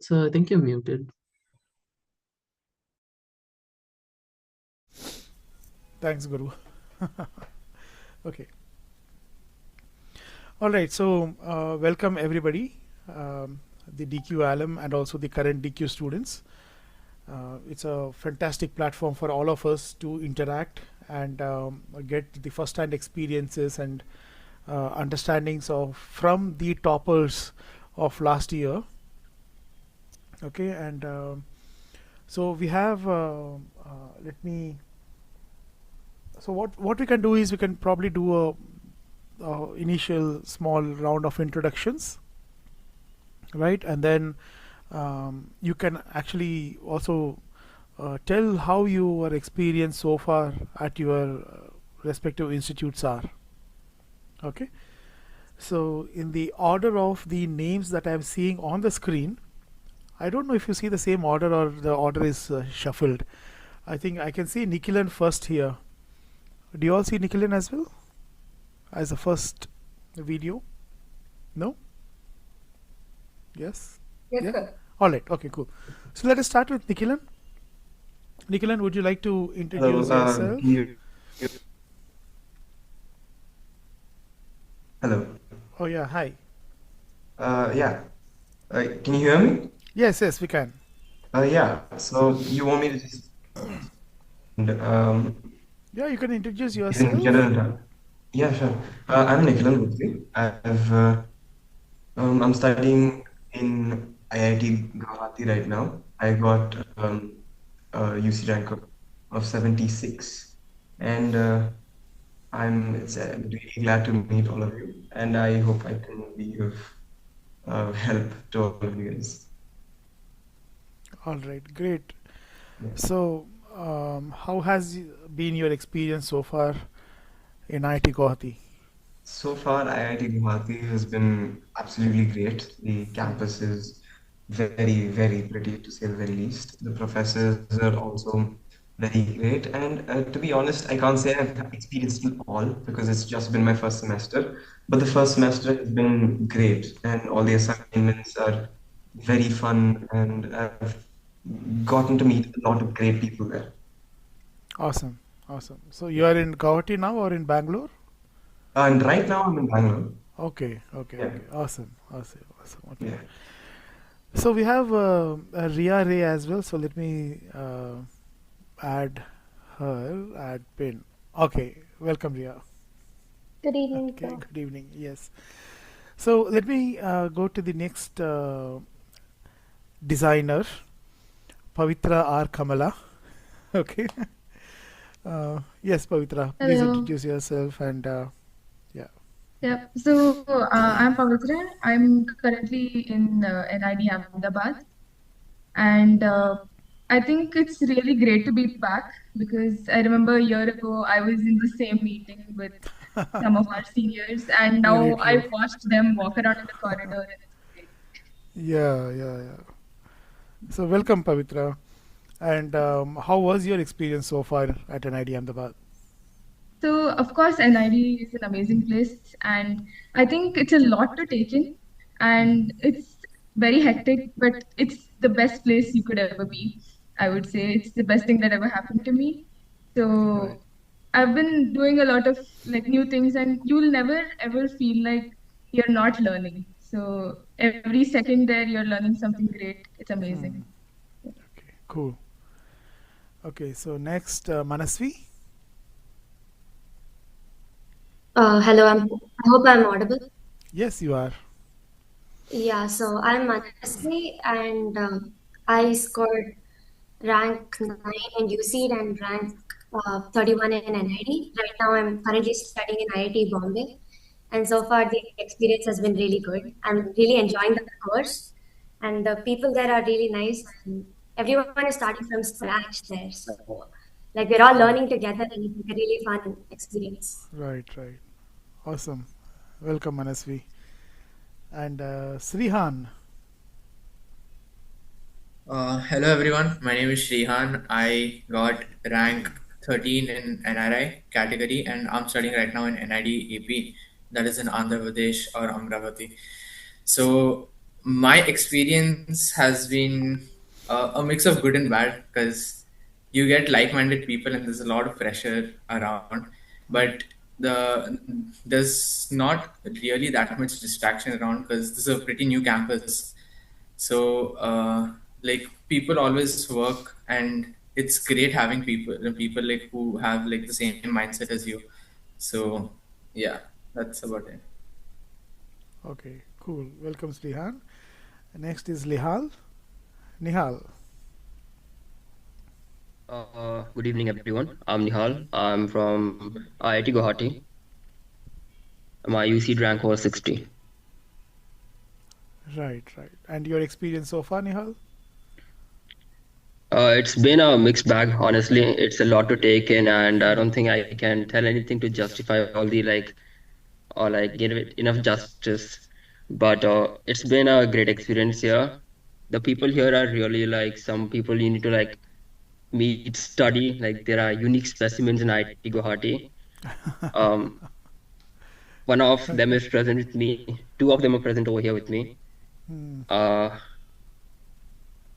So I think you're muted. Thanks, Guru. Okay. All right. So, welcome everybody, the DQ alum and also the current DQ students. It's a fantastic platform for all of us to interact and get the first-hand experiences and understandings of from the toppers of last year. Okay, and so we have. Let me. So what we can do is we can probably do a initial small round of introductions, right? And then you can actually also tell how your experience so far at your respective institutes are. Okay. So in the order of the names that I'm seeing on the screen, I don't know if you see the same order or the order is shuffled. I think I can see Nikhilan first here. Do you all see Nikhilan as well as the first video? No? Yes? Yes, Yeah? sir. All right. Okay, cool. So let us start with Nikhilan. Nikhilan, would you like to Hello, introduce yourself? hello. Oh, yeah. Hi. Yeah. Can you hear me? Yes, yes, we can. Yeah. So you want me to just Yeah, you can introduce get yourself. Yeah, sure. I'm Nikhilan Bhutri. I'm studying in IIT Guwahati right now. I got a UC rank of 76, and I'm really glad to meet all of you, and I hope I can be of help to all of you guys. All right, great. Yeah. So, how has been your experience so far in IIT Guwahati? So far, IIT Guwahati has been absolutely great. The campus is very, very pretty to say the very least. The professors are also very great. And to be honest, I can't say I've experienced it all because it's just been my first semester. But the first semester has been great, and all the assignments are very fun, and I've gotten to meet a lot of great people there. Awesome, awesome. So you are in Guwahati now or in Bangalore? And right now, I'm in Bangalore. Okay, okay, Yeah, okay. Awesome, awesome, awesome. Okay. yeah. So we have Ria Ray as well. So let me add her, add pin. Okay, welcome Ria. Good evening, Okay, sir. good evening. Yes. So let me go to the next designer, Pavitra R. Kamala. Okay. Yes, Pavitra, please Hello. introduce yourself and yeah. Yep. So I'm Pavitra. I'm currently in NID Ahmedabad, and I think it's really great to be back because I remember a year ago I was in the same meeting with some of our seniors, and Very now true. I've watched them walk around in the corridor, and it's great. Yeah, yeah, yeah. So welcome, Pavitra. And how was your experience so far at NID Ahmedabad? So, of course, NID is an amazing place, and I think it's a lot to take in, and it's very hectic, but it's the best place you could ever be. I would say it's the best thing that ever happened to me. Right. So, I've been doing a lot of like new things, and you'll never ever feel like you're not learning. So, every second there, you're learning something great. It's amazing. Okay, cool. Okay, so next, Manasvi. Hello, I hope I'm audible. Yes, you are. Yeah, so I'm Manasvi and I scored rank 9 in UCEED and rank 31 in NID. Right now, I'm currently studying in IIT Bombay, and so far the experience has been really good. I'm really enjoying the course, and the people there are really nice, and everyone is starting from scratch there. So, like, we're all learning together, and it's a really fun experience. Right, right. Awesome. Welcome, Manasvi. And Srihan. Hello everyone, my name is Shrihan. I got rank 13 in NRI category and I'm studying right now in NID AP, that is in Andhra Pradesh or Amravati. So my experience has been a mix of good and bad because you get like-minded people and there's a lot of pressure around, but there's not really that much distraction around because this is a pretty new campus. So like people always work, and it's great having people like who have like the same mindset as you. So yeah, that's about it. Okay, cool. Welcome, Srihan. Next is Lihal. Nihal. Good evening, everyone. I'm Nihal. I'm from IIT Guwahati. My UCEED rank was 60. Right, right. And your experience so far, Nihal? It's been a mixed bag, honestly. It's a lot to take in, and I don't think I can tell anything to justify all the or give it enough justice. But it's been a great experience here. The people here are really some people you need to meet, study. Like there are unique specimens in IIT Guwahati. Um, One of them is Okay. present with me. Two of them are present over here with me. Hmm. Uh,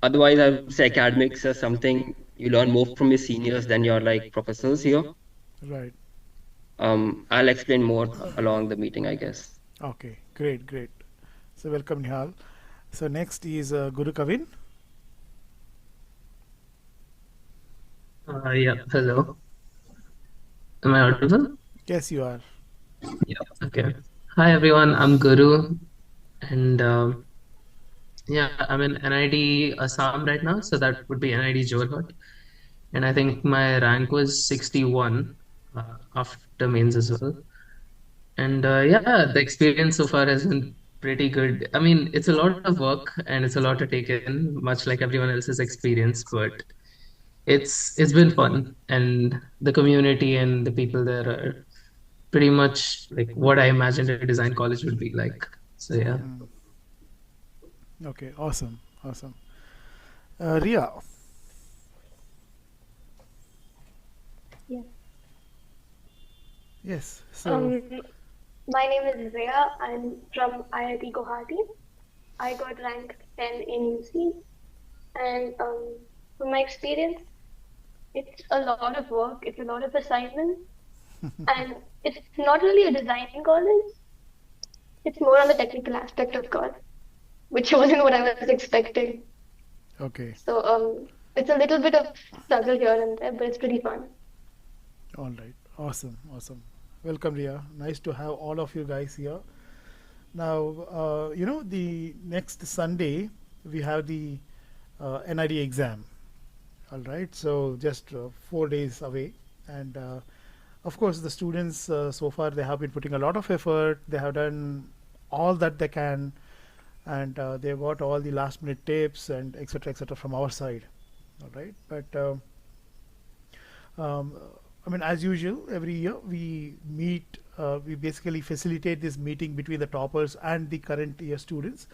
Otherwise, I would say academics are something you learn more from your seniors than your professors here. Right. I'll explain more along the meeting, I guess. Okay. Great, great. So welcome, Nihal. So next is Guru Kavin. Yeah, hello. Am I audible? Yes, you are. Yeah, okay. Hi everyone, I'm Guru, and yeah, I'm in NID Assam right now, so that would be NID Jorhat, and I think my rank was 61 after mains as well. And yeah, the experience so far has been pretty good. I mean, it's a lot of work and it's a lot to take in, much like everyone else's experience, but it's been fun, and the community and the people there are pretty much like what I imagined a design college would be like. So yeah. Hmm. Okay. Awesome. Awesome. Ria. Yeah. Yes. So. Um, my name is Rhea. I'm from IIT Guwahati. I got rank 10 in UC, and from my experience, it's a lot of work. It's a lot of assignments, and it's not really a designing college. It's more on the technical aspect of college, which wasn't what I was expecting. Okay. So it's a little bit of struggle here and there, but it's pretty fun. All right. Awesome. Awesome. Welcome, Ria. Nice to have all of you guys here. Now, the next Sunday we have the NID exam. All right. So just 4 days away, and of course the students so far they have been putting a lot of effort. They have done all that they can, and they've got all the last minute tips and etc. from our side. All right. But um, I mean, as usual, every year we meet. We basically facilitate this meeting between the toppers and the current year students.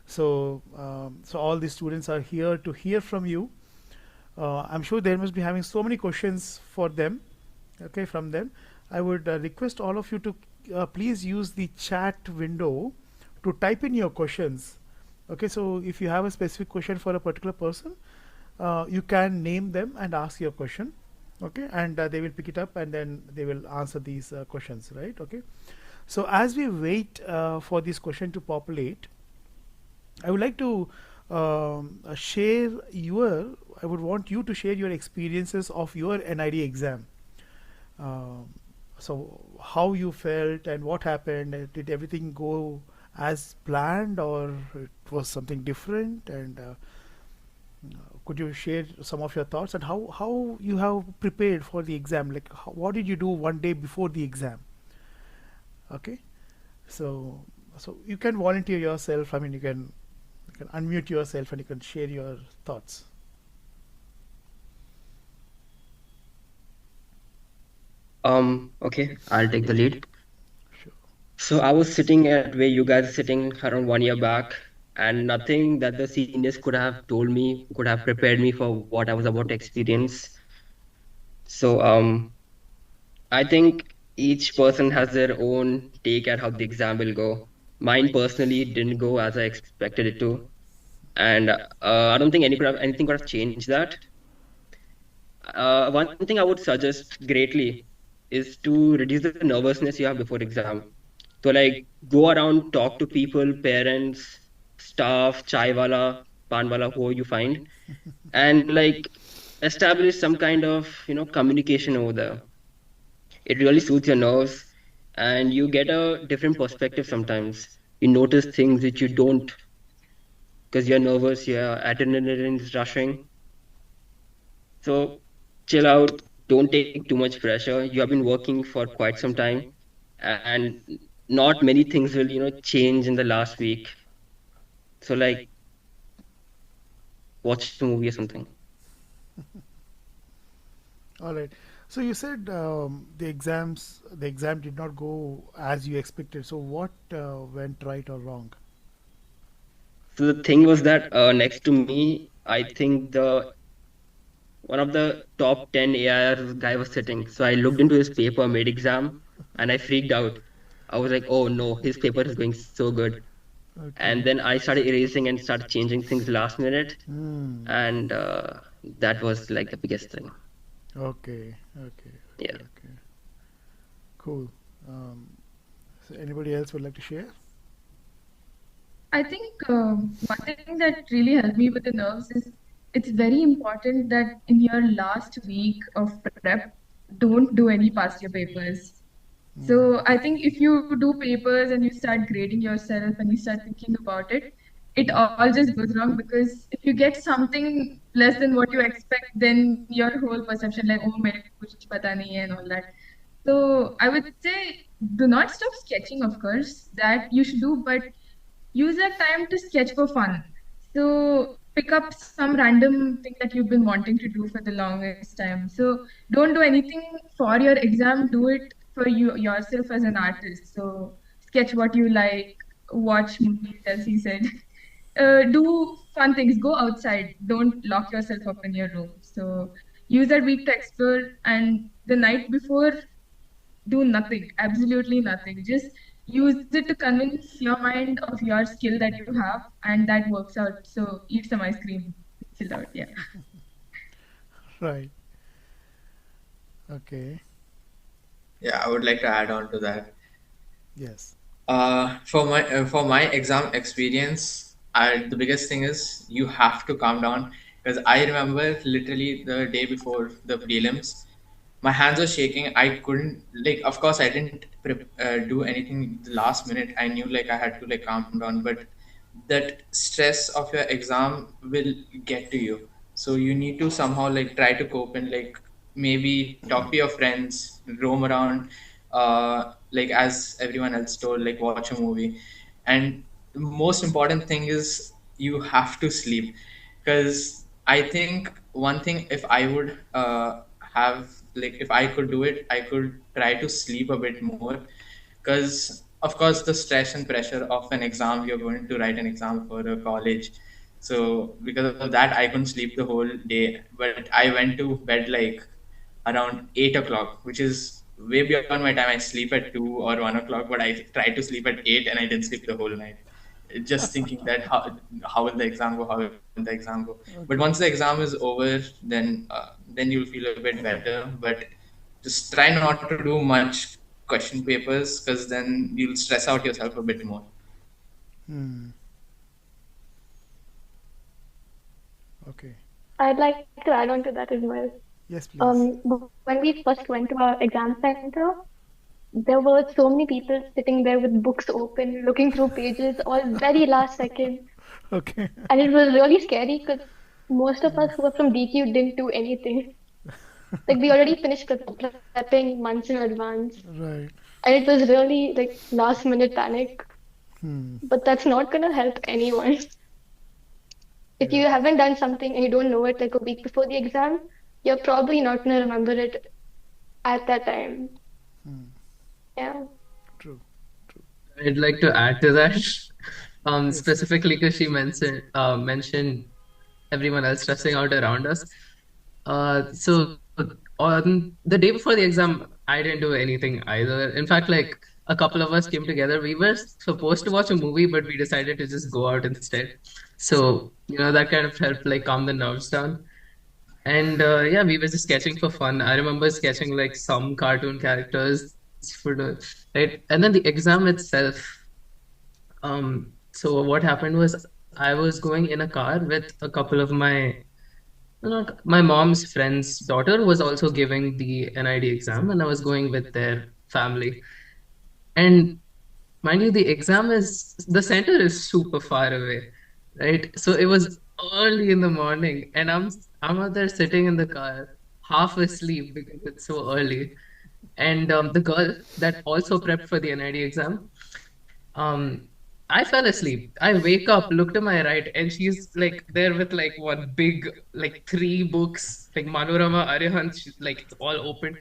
So all the students are here to hear from you. I'm sure they must be having so many questions for them. Okay, from them. I would request all of you to please use the chat window to type in your questions. Okay, so if you have a specific question for a particular person, you can name them and ask your question. Okay, and they will pick it up and then they will answer these questions, right? Okay, so as we wait for this question to populate, I would like to share your, I would want you to share your experiences of your NID exam. Um, so how you felt and what happened? Did everything go as planned or it was something different? And could you share some of your thoughts and how you have prepared for the exam? Like what did you do one day before the exam? Okay, so you can volunteer yourself. I mean, you can unmute yourself and you can share your thoughts. Okay, I'll take the lead. Sure. So I was sitting at where you guys are sitting around 1 year back, and nothing that the seniors could have told me could have prepared me for what I was about to experience. So I think each person has their own take at how the exam will go. Mine personally didn't go as I expected it to, and I don't think anything could have changed that. One thing I would suggest greatly is to reduce the nervousness you have before exam. So like go around, talk to people, parents, staff, chai wala, pan wala, who you find, and like establish some kind of communication over there. It really soothes your nerves, and you get a different perspective sometimes. You notice things which you don't because you're nervous, your adrenaline is rushing. So chill out, don't take too much pressure. You have been working for quite some time, and not many things will, change in the last week. So like watch a movie or something. All right. So you said the exam did not go as you expected. So what went right or wrong? So the thing was that next to me, I think the one of the top 10 AIR guy was sitting. So I looked into his paper mid exam and I freaked out. I was like, oh no, his paper is going so good. And Okay. then I started erasing and started changing things last minute. Hmm. And that was like the biggest thing. Okay. Okay. Yeah. Okay. Okay. Cool. Um, so anybody else would like to share? I think one thing that really helped me with the nerves is it's very important that in your last week of prep, don't do any past year papers. Hmm. So I think if you do papers and you start grading yourself and you start thinking about it, it all just goes wrong because if you get something less than what you expect, then your whole perception like oh मेरे को कुछ पता नहीं है and all that. So I would say do not stop sketching, of course, that you should do, but use that time to sketch for fun. So pick up some random thing that you've been wanting to do for the longest time. So don't do anything for your exam, do it for you yourself as an artist. So sketch what you like, watch movies as he said. Do fun things, go outside, don't lock yourself up in your room. So use that week to explore, and the night before do nothing, absolutely nothing. Just use it to convince your mind of your skill that you have, and that works out. So eat some ice cream, chill out. Yeah. Right. Okay. Yeah, I would like to add on to that. Yes. For my exam experience, the biggest thing is you have to calm down because I remember literally the day before the prelims, my hands were shaking. I couldn't like. Of course, I didn't do anything the last minute. I knew like I had to like calm down, but that stress of your exam will get to you. So you need to somehow like try to cope and like maybe talk to your friends, roam around, like as everyone else told, like watch a movie. And the most important thing is you have to sleep because I think one thing if I would have like if I could do it, I could try to sleep a bit more because of course the stress and pressure of an exam, you're going to write an exam for a college, so because of that I couldn't sleep the whole day, but I went to bed like around 8 o'clock, which is way beyond my time. I sleep at 2 or 1 o'clock, but I tried to sleep at 8 and I didn't sleep the whole night, just thinking that how will the exam go, how will the exam go. But once Okay. the exam is over, then you'll feel a bit better. But just try not to do much question papers because then you'll stress out yourself a bit more. Hmm. Okay. I'd like to add on to that as well. Yes, please. When we first went to our exam center, there were so many people sitting there with books open, looking through pages, all very last second. Okay. And it was really scary because most of us who were from DQ didn't do anything. Like we already finished prepping months in advance. Right. And it was really like last minute panic. Hmm. But that's not gonna help anyone. If Yeah. you haven't done something and you don't know it like a week before the exam, you're probably not gonna remember it at that time. Hmm. Yeah. True. True. I'd like to add to that, Yes. specifically because she mentioned everyone else stressing out around us. So on the day before the exam, I didn't do anything either. In fact, like a couple of us came together. We were supposed to watch a movie, but we decided to just go out instead. So, that kind of helped like calm the nerves down. And yeah, we were just sketching for fun. I remember sketching like some cartoon characters right? And then the exam itself. So what happened was I was going in a car with a couple of my mom's friend's daughter was also giving the NID exam, and I was going with their family. And mind you, the exam is the center is super far away, right? So it was early in the morning, and I'm out there sitting in the car, half asleep because it's so early. And the girl that also prepped for the NID exam, um, I fell asleep. I wake up, look to my right, and she's like there with like one big, like three books, like Manorama, Arihant, like it's all open.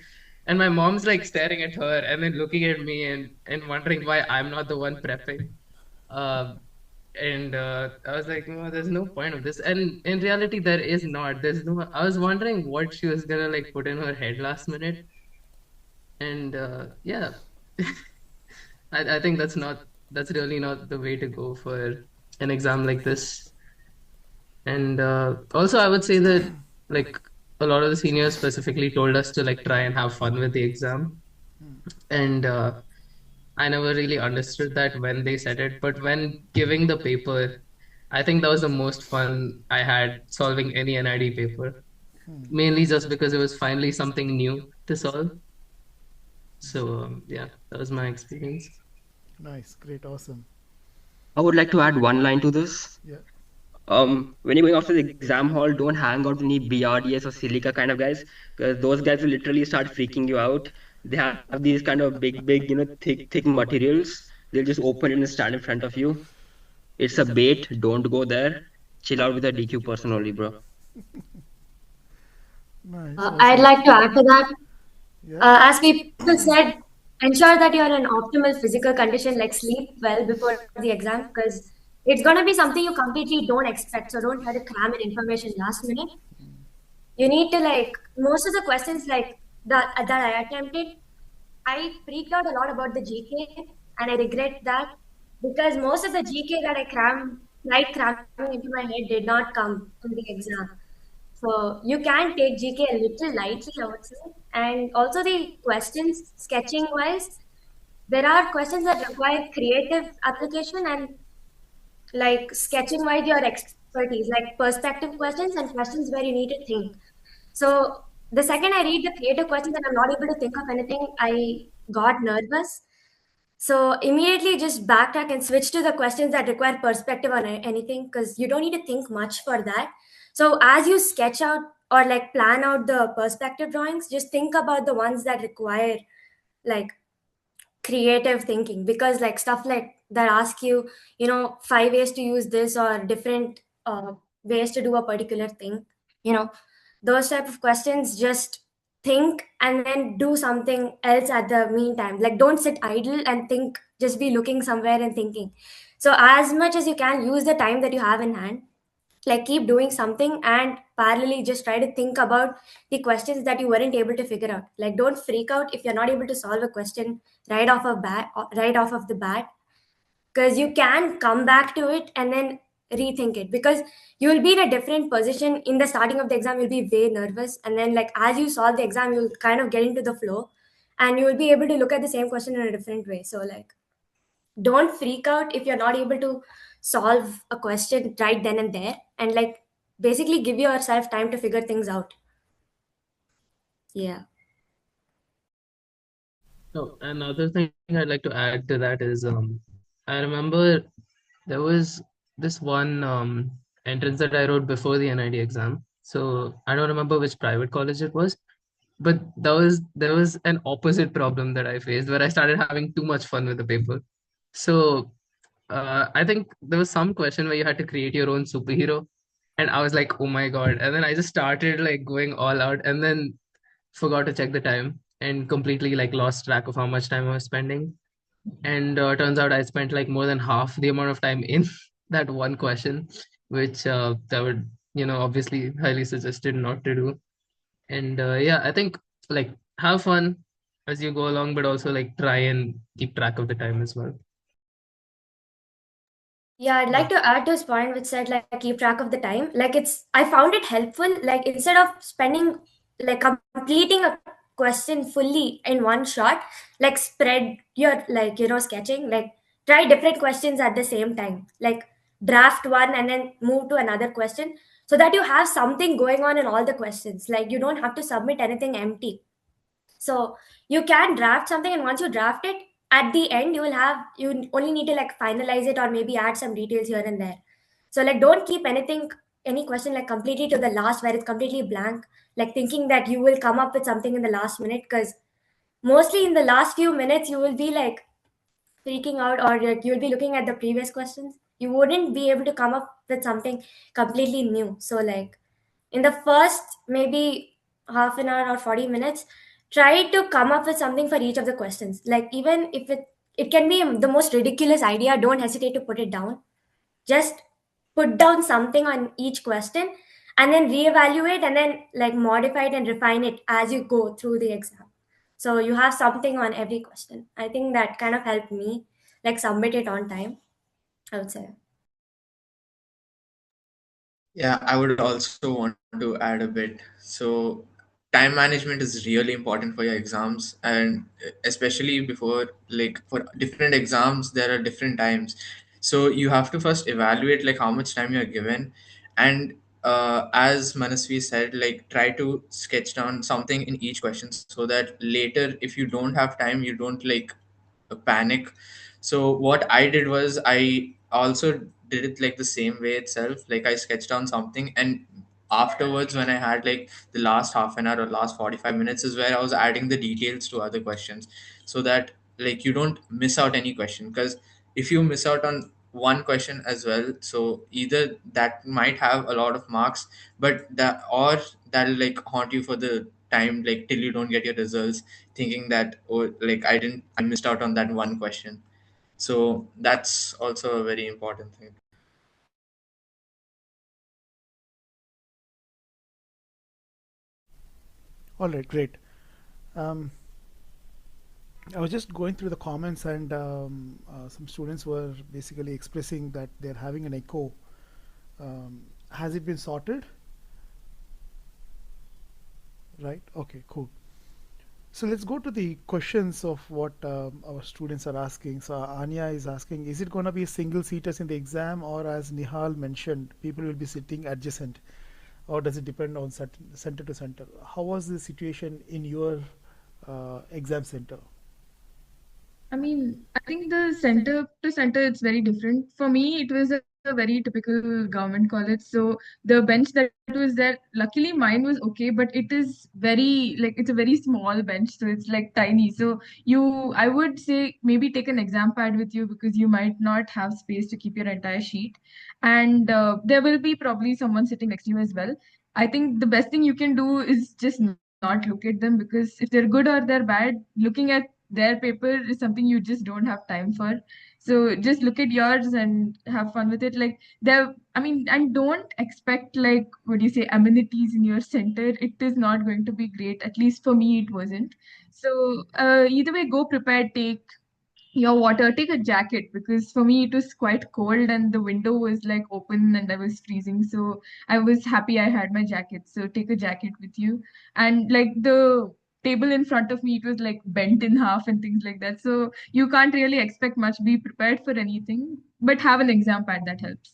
And my mom's like staring at her and then looking at me and wondering why I'm not the one prepping. Uh, and I was like, no, there's no point of this. And in reality, there is not. There's no. I was wondering what she was gonna like put in her head last minute. And yeah, I think that's really not the way to go for an exam like this. And also, I would say that like a lot of the seniors specifically told us to like try and have fun with the exam. And I never really understood that when they said it, but when giving the paper, I think that was the most fun I had solving any NID paper, mainly just because it was finally something new to solve. So yeah, that was my experience. Nice, great, awesome. I would like to add one line to this. Yeah. When you're going off to the exam hall, don't hang out with any BRDS or Silica kind of guys, because those guys will literally start freaking you out. They have these kind of big, thick materials. They'll just open it and stand in front of you. It's a bait. Don't go there. Chill out with a DQ person only, bro. Nice, I'd awesome. like to add to that. Yeah. As people said, ensure that you're in optimal physical condition, like sleep well before the exam, because it's going to be something you completely don't expect. So don't try to cram in information last minute. You need to like most of the questions like that I attempted. I freaked out a lot about the GK, and I regret that because most of the GK that tried cramming into my head did not come in the exam. So you can take GK a little lightly, I would say. And also the questions, sketching wise, there are questions that require creative application and like sketching wise your expertise, like perspective questions and questions where you need to think. So the second I read the creative questions and I'm not able to think of anything, I got nervous. So immediately just backtrack and switch to the questions that require perspective on anything because you don't need to think much for that. So as you sketch out or like plan out the perspective drawings, just think about the ones that require like creative thinking because like stuff like that ask you, five ways to use this or different ways to do a particular thing, you know, those type of questions just think and then do something else at the meantime, like don't sit idle and think, just be looking somewhere and thinking. So as much as you can use the time that you have in hand, like keep doing something and parallelly just try to think about the questions that you weren't able to figure out. Like don't freak out if you're not able to solve a question right off of the bat, because you can come back to it and then rethink it, because you will be in a different position in the starting of the exam. You'll be way nervous, and then like as you solve the exam you'll kind of get into the flow and you will be able to look at the same question in a different way. So like don't freak out if you're not able to solve a question right then and there, and like basically give yourself time to figure things out. Yeah. So another thing I'd like to add to that is I remember there was this one entrance that I wrote before the NID exam. So I don't remember which private college it was, but there was an opposite problem that I faced where I started having too much fun with the paper. So I think there was some question where you had to create your own superhero, and I was like, oh my god! And then I just started like going all out, and then forgot to check the time and completely like lost track of how much time I was spending. And turns out I spent like more than half the amount of time in that one question, which that would obviously highly suggested not to do. And yeah, I think like have fun as you go along, but also like try and keep track of the time as well. Yeah, I'd like to add to his point, which said like keep track of the time. Like I found it helpful. Like instead of spending like completing a question fully in one shot, like spread your sketching. Like try different questions at the same time. Like draft one and then move to another question, so that you have something going on in all the questions. Like you don't have to submit anything empty. So you can draft something, and once you draft it, at the end you only need to like finalize it or maybe add some details here and there. So like don't keep any question like completely to the last where it's completely blank, like thinking that you will come up with something in the last minute, because mostly in the last few minutes you will be like freaking out, or like you'll be looking at the previous questions. You wouldn't be able to come up with something completely new. So like in the first maybe half an hour or 40 minutes, try to come up with something for each of the questions. Like even if it can be the most ridiculous idea, don't hesitate to put it down. Just put down something on each question, and then reevaluate and then like modify it and refine it as you go through the exam. So you have something on every question. I think that kind of helped me like submit it on time, I would say. Yeah, I would also want to add a bit. So, time management is really important for your exams, and especially before, like, for different exams, there are different times. So, you have to first evaluate, like, how much time you're given. And as Manasvi said, like, try to sketch down something in each question so that later, if you don't have time, you don't, like, panic. So what I did was I also did it like the same way itself. Like I sketched down something, and afterwards when I had like the last half an hour or last 45 minutes is where I was adding the details to other questions, so that like you don't miss out any question. Because if you miss out on one question as well, so either that might have a lot of marks, but that, or that'll like haunt you for the time, like till you don't get your results, thinking that, oh, like I missed out on that one question. So that's also a very important thing. All right, great. Um, I was just going through the comments, and some students were basically expressing that they're having an echo. Has it been sorted? Right. Okay. Cool. So let's go to the questions of what our students are asking. So Anya is asking, is it going to be single seaters in the exam, or as Nihal mentioned, people will be sitting adjacent, or does it depend on center to center? How was the situation in your exam center? I mean, I think the center to center it's very different. For me, it was a very typical government college. So the bench that was there, luckily mine was okay, but it is very like it's a very small bench, so it's like tiny. So I would say maybe take an exam pad with you because you might not have space to keep your entire sheet, and there will be probably someone sitting next to you as well. I think the best thing you can do is just not look at them, because if they're good or they're bad, looking at their paper is something you just don't have time for. So just look at yours and have fun with it. Like there, I mean, and don't expect like what do you say amenities in your center. It is not going to be great. At least for me, it wasn't. So either way, go prepared. Take your water, take a jacket, because for me it was quite cold and the window was like open and I was freezing. So I was happy I had my jacket. So take a jacket with you. And like the table in front of me, it was like bent in half and things like that. So you can't really expect much. Be prepared for anything, but have an exam pad that helps.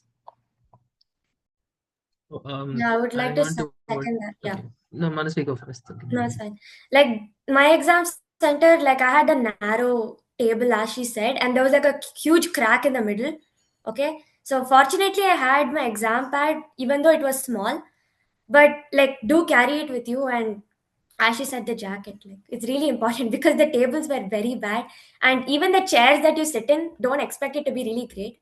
So, Yeah, I would like adding to on to what, second that. Yeah. okay. No, Manasvi, go first. Okay. No, it's fine. Like my exam center, like I had a narrow table, as she said, and there was like a huge crack in the middle. Okay. So fortunately, I had my exam pad, even though it was small. But like, do carry it with you, and as she said, the jacket. Like it's really important because the tables were very bad, and even the chairs that you sit in, don't expect it to be really great.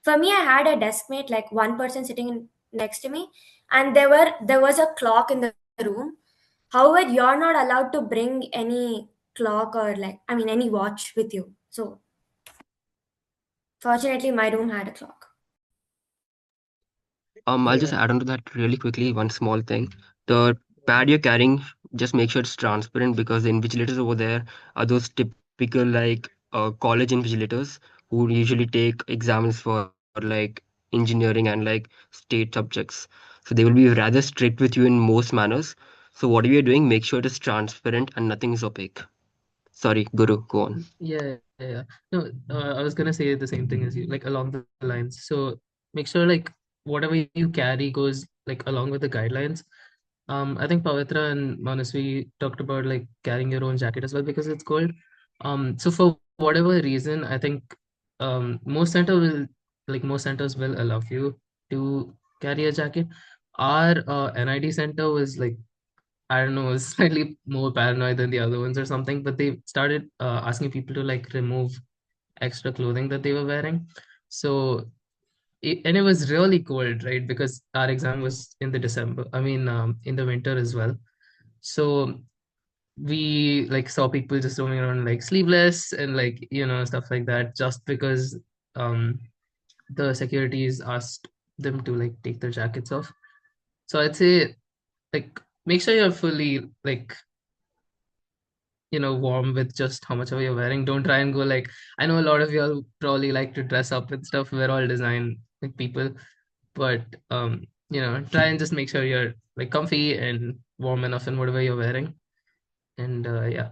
For me, I had a desk mate, like one person sitting next to me, and there was a clock in the room. However, you're not allowed to bring any clock or like, I mean, any watch with you. So, fortunately, my room had a clock. I'll just add on to that really quickly, one small thing. The pad you're carrying, just make sure it's transparent, because the invigilators over there are those typical like college invigilators who usually take exams for like engineering and like state subjects. So they will be rather strict with you in most manners. So whatever you're doing, make sure it is transparent and nothing is opaque. Sorry, Guru, go on. Yeah. No, I was gonna say the same thing as you, like along the lines. So make sure like whatever you carry goes like along with the guidelines. I think Pavitra and Manasvi talked about like carrying your own jacket as well because it's cold. So for whatever reason, I think most centers will allow you to carry a jacket. Our NID center was like, I don't know, was slightly more paranoid than the other ones or something, but they started asking people to like remove extra clothing that they were wearing. So and it was really cold, right? Because our exam was in the December, I mean, in the winter as well. So we like saw people just roaming around like sleeveless and like, stuff like that, just because um, the securities asked them to like take their jackets off. So I'd say like make sure you're fully like warm with just how much of you're wearing. Don't try and go like, I know a lot of y'all probably like to dress up and stuff. We're all design like people, but try and just make sure you're like comfy and warm enough in whatever you're wearing. And yeah.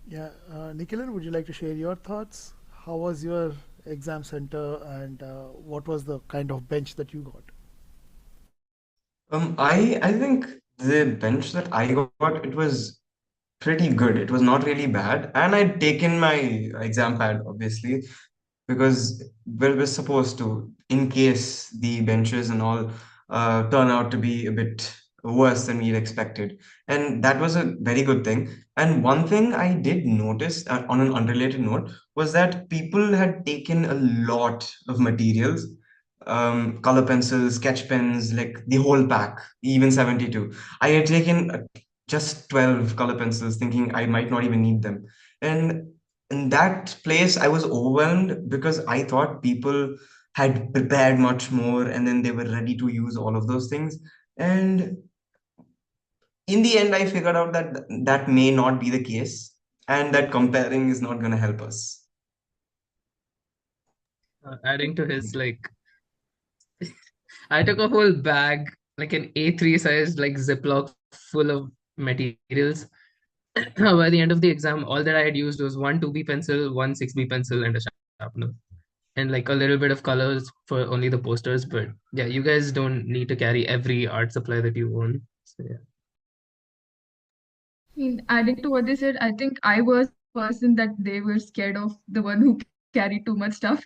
Yeah, Nikhilan, would you like to share your thoughts? How was your exam center, and what was the kind of bench that you got? I think the bench that I got, it was pretty good. It was not really bad, and I'd taken my exam pad obviously because we're supposed to, in case the benches and all turn out to be a bit worse than we'd expected. And that was a very good thing. And one thing I did notice on an unrelated note was that people had taken a lot of materials, color pencils, sketch pens, like the whole pack, even 72. I had taken just 12 color pencils, thinking I might not even need them. And in that place, I was overwhelmed because I thought people had prepared much more and then they were ready to use all of those things. And in the end, I figured out that that may not be the case and that comparing is not going to help us. Adding to his like, I took a whole bag, like an A3 sized like Ziploc full of materials. By the end of the exam, all that I had used was one 2B pencil, one 6B pencil, and a sharpener, and like a little bit of colors for only the posters. But yeah, you guys don't need to carry every art supply that you own. So yeah. I mean, adding to what they said, I think I was the person that they were scared of, the one who carried too much stuff.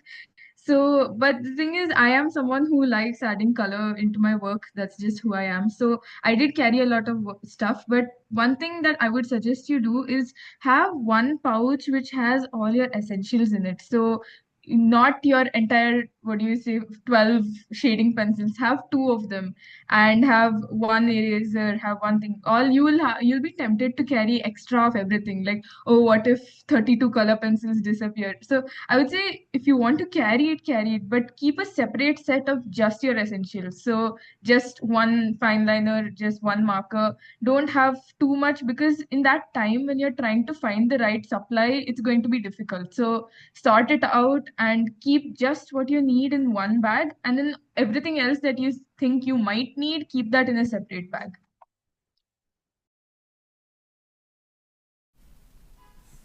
So, but the thing is, I am someone who likes adding color into my work. That's just who I am. So, I did carry a lot of stuff. But one thing that I would suggest you do is have one pouch which has all your essentials in it. So, not your entire, what do you say, 12 shading pencils. Have two of them and have one eraser, have one thing. All you'll be tempted to carry extra of everything. Like, oh, what if 32 color pencils disappeared? So I would say if you want to carry it, but keep a separate set of just your essentials. So just one fine liner, just one marker. Don't have too much because in that time when you're trying to find the right supply, it's going to be difficult. So sort it out and keep just what you need in one bag, and then everything else that you think you might need, keep that in a separate bag.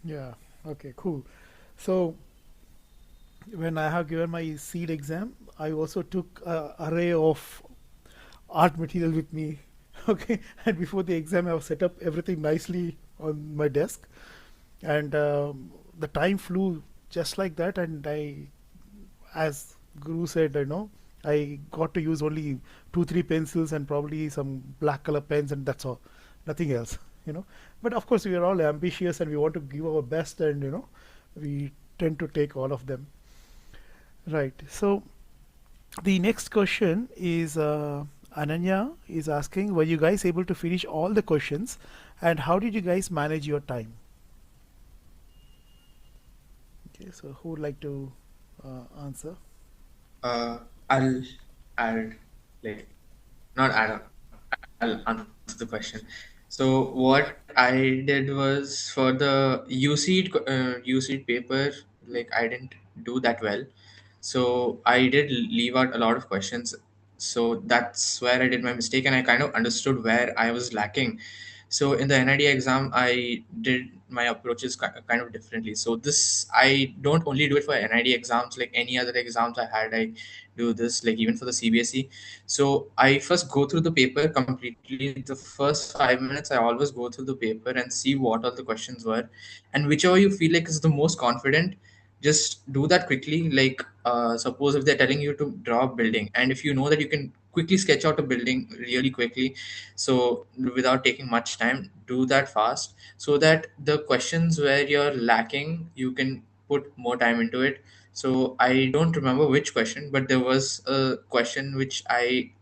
Yeah, okay, cool. So, when I have given my seed exam, I also took a array of art material with me. Okay, and before the exam, I've set up everything nicely on my desk, and the time flew just like that. And as Guru said, I got to use only two, three pencils and probably some black color pens, and that's all, nothing else. But of course, we are all ambitious and we want to give our best, and we tend to take all of them. Right. So the next question is Ananya is asking, were you guys able to finish all the questions, and how did you guys manage your time? Okay, so who would like to answer? I'll add, like, not add on, I'll answer the question. So what I did was for the UCEED paper, like I didn't do that well. So I did leave out a lot of questions. So that's where I did my mistake, and I kind of understood where I was lacking. So in the NID exam, I did my approaches kind of differently. So this, I don't only do it for NID exams, like any other exams I had, I do this, like even for the CBSE. So I first go through the paper completely. The first 5 minutes, I always go through the paper and see what all the questions were, and whichever you feel like is the most confident, just do that quickly. Like, suppose if they're telling you to draw a building, and if you know that you can quickly sketch out a building really quickly, so without taking much time, do that fast, so that the questions where you're lacking, you can put more time into it. So I don't remember which question, but there was a question which I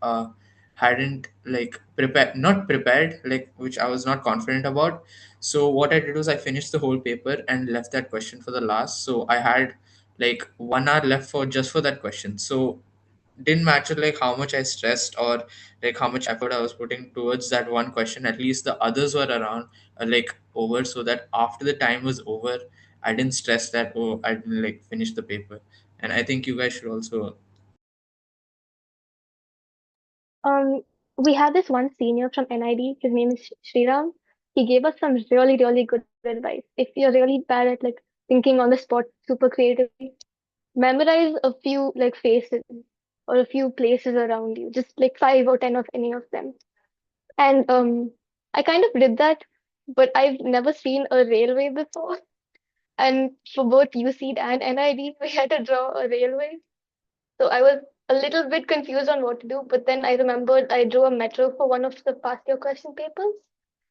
hadn't like prepared, not prepared, like which I was not confident about. So what I did was I finished the whole paper and left that question for the last. So I had like 1 hour left for just for that question. So didn't matter like how much I stressed or like how much effort I was putting towards that one question. At least the others were around, like over, so that after the time was over, I didn't stress that, oh, I didn't like finish the paper. And I think you guys should also. Um, we had this one senior from NID. His name is Sriram. He gave us some really, really good advice. If you're really bad at like thinking on the spot super creatively, memorize a few like faces or a few places around you, just like 5 or 10 of any of them. And I kind of did that, but I've never seen a railway before. And for both UCEED and NID, we had to draw a railway. So I was a little bit confused on what to do, but then I remembered I drew a metro for one of the past year question papers.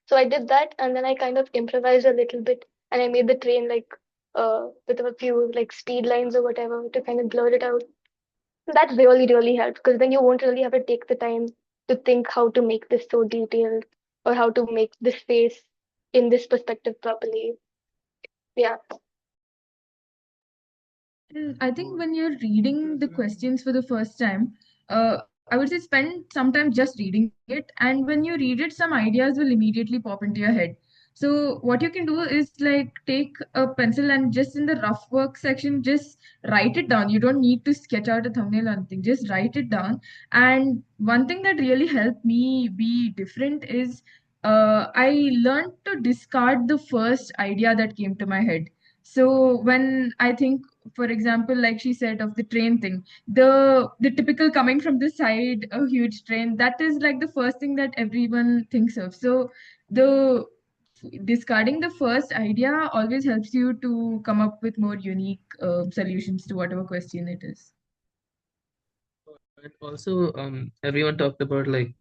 So I did that, and then I kind of improvised a little bit, and I made the train like with a few like speed lines or whatever to kind of blur it out. That really, really helped because then you won't really have to take the time to think how to make this so detailed or how to make this face in this perspective properly. Yeah. And I think when you're reading the questions for the first time, I would say spend some time just reading it. And when you read it, some ideas will immediately pop into your head. So what you can do is like take a pencil and just in the rough work section, just write it down. You don't need to sketch out a thumbnail or anything. Just write it down. And one thing that really helped me be different is I learned to discard the first idea that came to my head. So when I think, for example, like she said of the train thing, the typical coming from the side, a huge train, that is like the first thing that everyone thinks of. So the discarding the first idea always helps you to come up with more unique solutions to whatever question it is. And also, everyone talked about like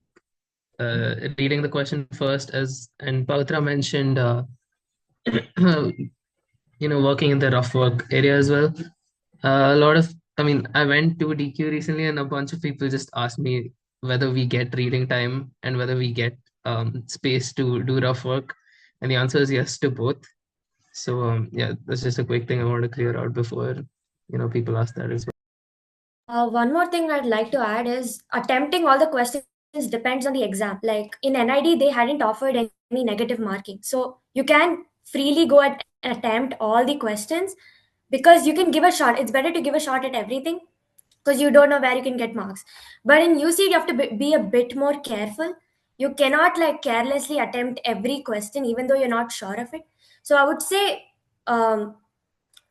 reading the question first, as and Pavitra mentioned, working in the rough work area as well. A lot of, I mean, I went to DQ recently, and a bunch of people just asked me whether we get reading time and whether we get space to do rough work, and the answer is yes to both. So yeah, that's just a quick thing I want to clear out before people ask that as well. One more thing I'd like to add is attempting all the questions depends on the exam. Like in NID, they hadn't offered any negative marking. So you can freely go and attempt all the questions because you can give a shot. It's better to give a shot at everything because you don't know where you can get marks. But in UC, you have to be a bit more careful. You cannot like carelessly attempt every question, even though you're not sure of it. So I would say, um,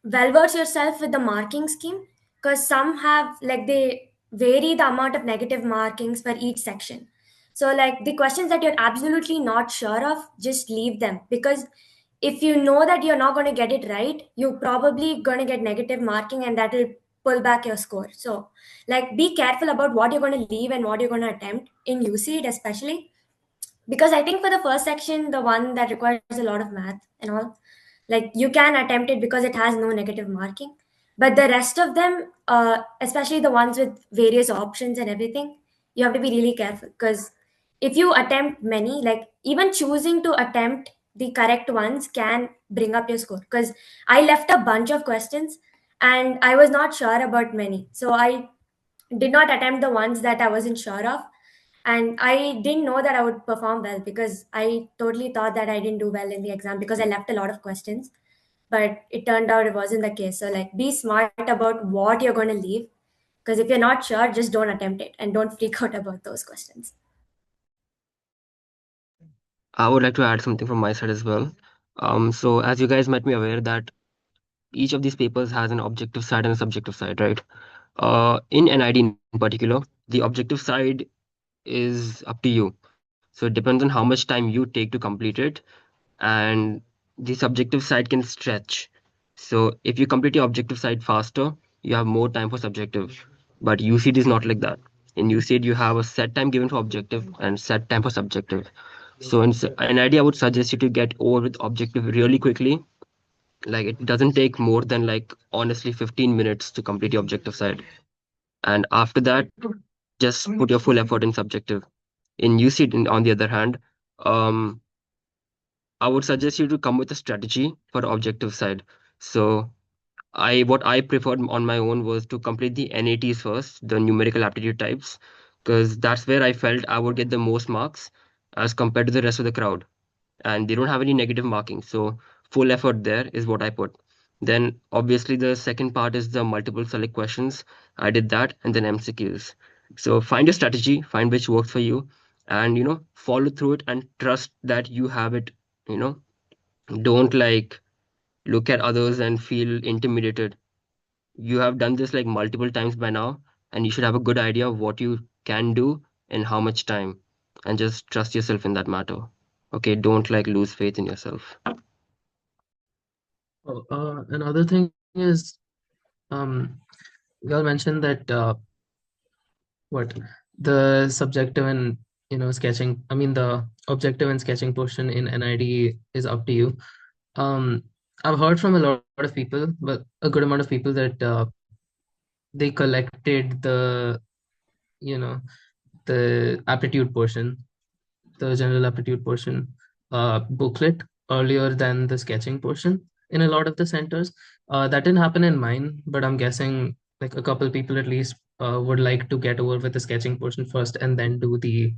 well verse yourself with the marking scheme because some have like they vary the amount of negative markings for each section. So like the questions that you're absolutely not sure of, just leave them because if you know that you're not going to get it right, you're probably going to get negative marking and that will pull back your score. So like be careful about what you're going to leave and what you're going to attempt in UCEED especially, because I think for the first section, the one that requires a lot of math and all, like you can attempt it because it has no negative marking. But the rest of them, especially the ones with various options and everything, you have to be really careful because if you attempt many, like even choosing to attempt the correct ones can bring up your score. Because I left a bunch of questions and I was not sure about many. So I did not attempt the ones that I wasn't sure of. And I didn't know that I would perform well because I totally thought that I didn't do well in the exam because I left a lot of questions. But it turned out it wasn't the case. So, like, be smart about what you're going to leave, because if you're not sure, just don't attempt it and don't freak out about those questions. I would like to add something from my side as well. So as you guys might be aware that each of these papers has an objective side and a subjective side, right? In NID in particular, the objective side is up to you. So it depends on how much time you take to complete it, and the subjective side can stretch. So if you complete your objective side faster, you have more time for subjective. But UCD is not like that. In UCD, you have a set time given for objective and set time for subjective. So in an idea, I would suggest you to get over with objective really quickly. Like it doesn't take more than like honestly 15 minutes to complete your objective side. And after that, just put your full effort in subjective. In UCD, on the other hand, um, I would suggest you to come with a strategy for objective side. So what I preferred on my own was to complete the NATs first, the numerical aptitude types, because that's where I felt I would get the most marks as compared to the rest of the crowd. And they don't have any negative marking. So full effort there is what I put. Then obviously the second part is the multiple select questions. I did that, and then MCQs. So find your strategy, find which works for you, and follow through it and trust that you have it. You know, don't like look at others and feel intimidated. You have done this like multiple times by now, and you should have a good idea of what you can do in how much time, and just trust yourself in that matter. Okay, don't like lose faith in yourself. Oh, another thing is, y'all mentioned that what the subjective and sketching. I mean, the objective and sketching portion in NID is up to you. Um, I've heard from a lot of people, but a good amount of people that they collected you know, the aptitude portion, the general aptitude portion booklet earlier than the sketching portion in a lot of the centers. That didn't happen in mine, but I'm guessing like a couple people at least would like to get over with the sketching portion first and then do the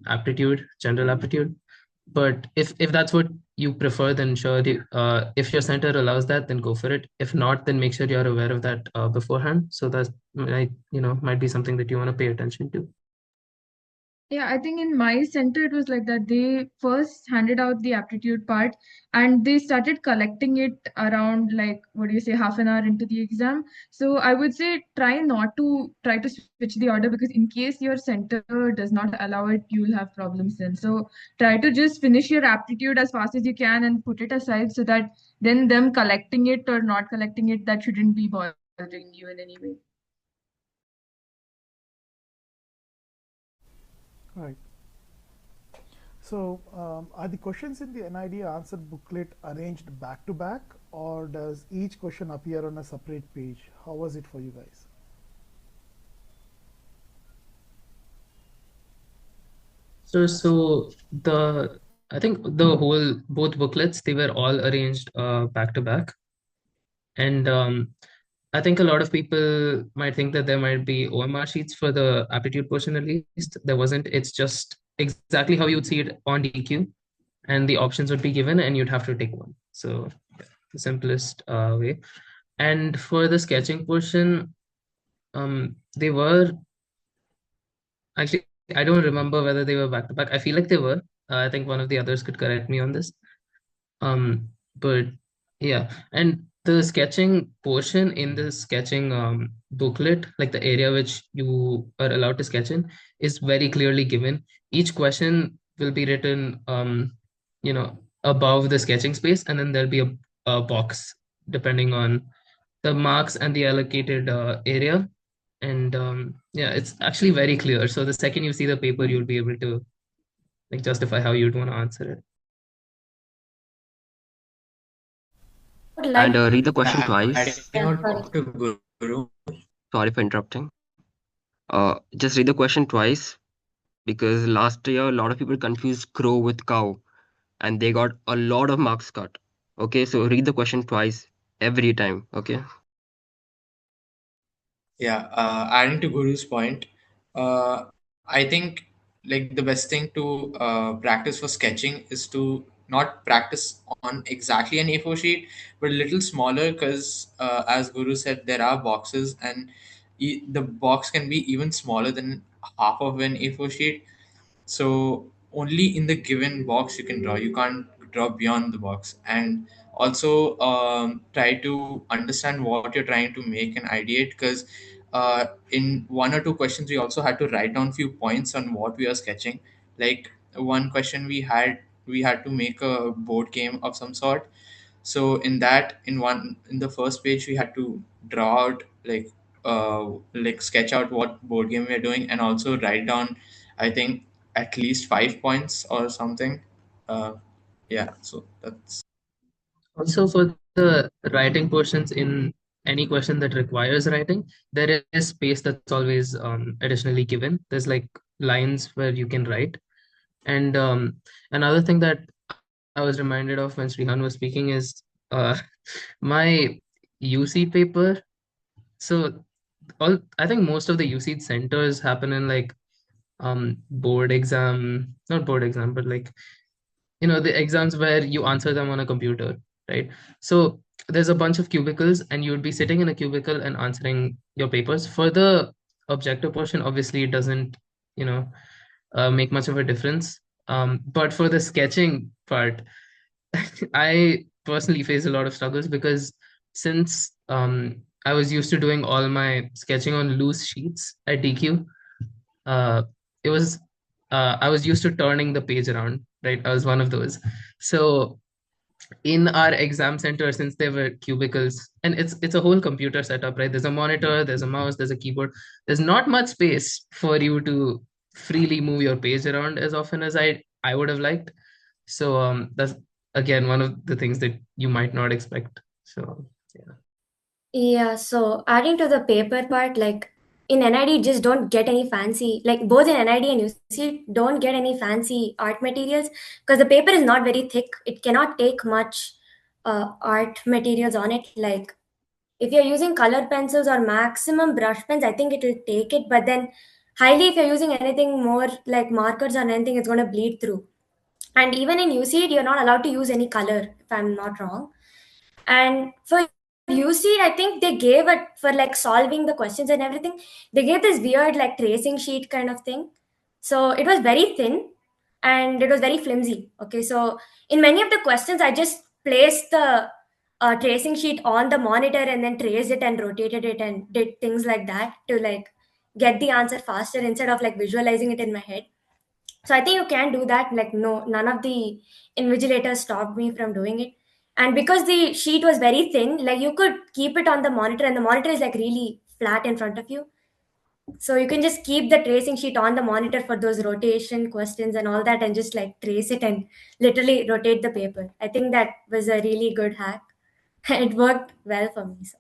aptitude, general aptitude. But if that's what you prefer, then sure, if your center allows that, then go for it. If not, then make sure you're aware of that beforehand, so that might be something that you want to pay attention to. Yeah, I think in my center it was like that. They first handed out the aptitude part and they started collecting it around, like, what do you say, half an hour into the exam. So I would say try not to try to switch the order, because in case your center does not allow it, you'll have problems then. So try to just finish your aptitude as fast as you can and put it aside, so that then them collecting it or not collecting it, that shouldn't be bothering you in any way. Right. So, are the questions in the NID answer booklet arranged back to back, or does each question appear on a separate page? How was it for you guys? So the I think the whole both booklets, they were all arranged back to back, and I think a lot of people might think that there might be OMR sheets for the aptitude portion. At least there wasn't. It's just exactly how you'd see it on DQ, and the options would be given, and you'd have to take one. So the simplest way. And for the sketching portion, they were actually, I don't remember whether they were back to back. I feel like they were. I think one of the others could correct me on this. But yeah, and the sketching portion in the sketching booklet, like the area which you are allowed to sketch in, is very clearly given. Each question will be written, above the sketching space, and then there'll be a box depending on the marks and the allocated area. And yeah, it's actually very clear. So the second you see the paper, you'll be able to like justify how you'd want to answer it. I would And like read the question Yeah, I twice. did not sorry. talk to Guru. Sorry for interrupting. Just read the question twice, because last year a lot of people confused crow with cow, and they got a lot of marks cut. Okay, so read the question twice every time. Okay. Yeah, adding to Guru's point, I think like the best thing to practice for sketching is to not practice on exactly an A4 sheet, but a little smaller because, as Guru said, there are boxes, and the box can be even smaller than half of an A4 sheet. So only in the given box you can draw. You can't draw beyond the box. And also try to understand what you're trying to make and ideate, because in one or two questions we also had to write down few points on what we are sketching. Like one question we had to make a board game of some sort. So in that, in the first page we had to draw out like sketch out what board game we are doing, and also write down, I think, at least 5 points or something. uh yeah, so that's. Also, for the writing portions in any question that requires writing, there is space that's always additionally given. There's like lines where you can write. And another thing that I was reminded of when Srihan was speaking is uh, my UC paper. So I think most of the UC centers happen in like board exam, not board exam, but like the exams where you answer them on a computer, right? So there's a bunch of cubicles, and you would be sitting in a cubicle and answering your papers. For the objective portion, obviously it doesn't you know make much of a difference. But for the sketching part, I personally face a lot of struggles because since I was used to doing all my sketching on loose sheets at DQ, uh, it was I was used to turning the page around, right? I was one of those. So in our exam center, since there were cubicles, and it's a whole computer setup, right? There's a monitor, there's a mouse, there's a keyboard. There's not much space for you to freely move your page around as often as I would have liked. So that's again one of the things that you might not expect. So yeah. Yeah, so adding to the paper part, like in NID, just don't get any fancy, like both in NID and UC, don't get any fancy art materials because the paper is not very thick. It cannot take much art materials on it. Like if you're using color pencils or maximum brush pens, I think it will take it. But then, highly, if you're using anything more like markers or anything, it's going to bleed through. And even in UCEED, you're not allowed to use any color, if I'm not wrong. And for UCEED, I think they gave it for like solving the questions and everything. They gave this weird like tracing sheet kind of thing. So it was very thin and it was very flimsy. Okay, so in many of the questions, I just placed the tracing sheet on the monitor and then traced it and rotated it and did things like that to like get the answer faster instead of like visualizing it in my head. So I think you can do that. Like no, none of the invigilators stopped me from doing it. And because the sheet was very thin, like you could keep it on the monitor, and the monitor is like really flat in front of you. So you can just keep the tracing sheet on the monitor for those rotation questions and all that, and just like trace it and literally rotate the paper. I think that was a really good hack. It worked well for me. So.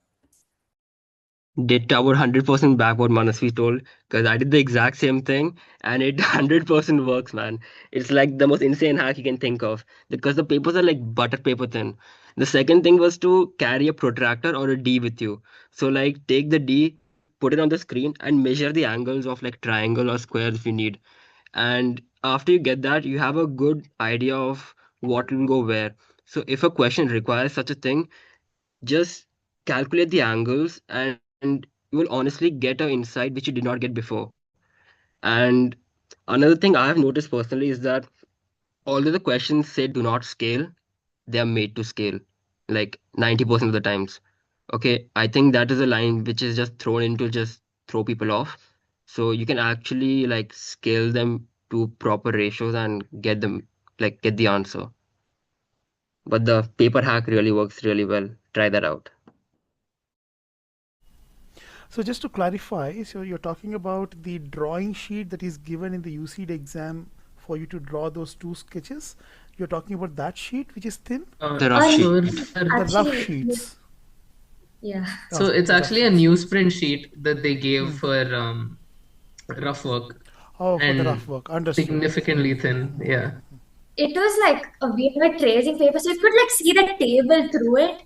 Did our 100% back what Manasvi told, because I did the exact same thing and it 100% works, man. It's like the most insane hack you can think of because the papers are like butter paper thin. The second thing was to carry a protractor or a D with you. So, like, take the D, put it on the screen, and measure the angles of like triangle or square if you need. And after you get that, you have a good idea of what will go where. So, if a question requires such a thing, just calculate the angles and you will honestly get an insight which you did not get before. And another thing I have noticed personally is that although the questions say do not scale, they are made to scale like 90% of the times. Okay, I think that is a line which is just thrown in to just throw people off. So you can actually like scale them to proper ratios and get them like get the answer. But the paper hack really works really well. Try that out. So just to clarify, so you're talking about the drawing sheet that is given in the UCEED exam for you to draw those two sketches. You're talking about that sheet which is thin? The rough Or sheet. The rough sheets. yeah. So Oh, it's the rough actually a sheets. newsprint sheet that they gave for rough work, Oh, for the rough and work. Understood. significantly thin. Yeah. It was like a weird tracing paper, so you could like see the table through it.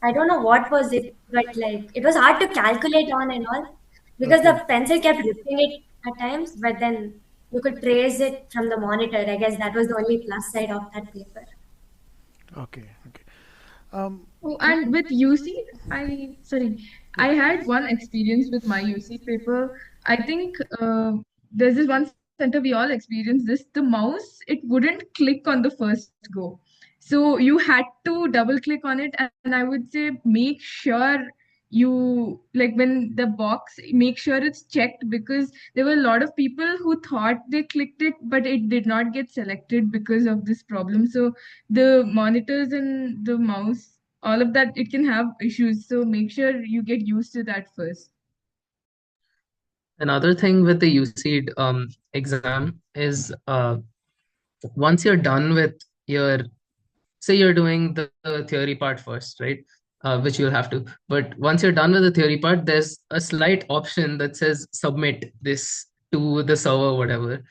I don't know what was it, but like it was hard to calculate on and all because Okay. the pencil kept ripping it at times, but then you could trace it from the monitor. I guess that was the only plus side of that paper. Okay. Okay. Um, Oh, could, and with UC, sorry, yeah. I had one experience with my UC paper. I think there's this one center we all experienced this. The mouse, it wouldn't click on the first go. So you had to double click on it, and I would say make sure you, like when the box, make sure it's checked because there were a lot of people who thought they clicked it, but it did not get selected because of this problem. So the monitors and the mouse, all of that, it can have issues, so make sure you get used to that first. Another thing with the UCEED exam is once you're done with your, say you're doing the theory part first, right? Which you'll have to. But once you're done with the theory part, there's a slight option that says submit this to the server, whatever.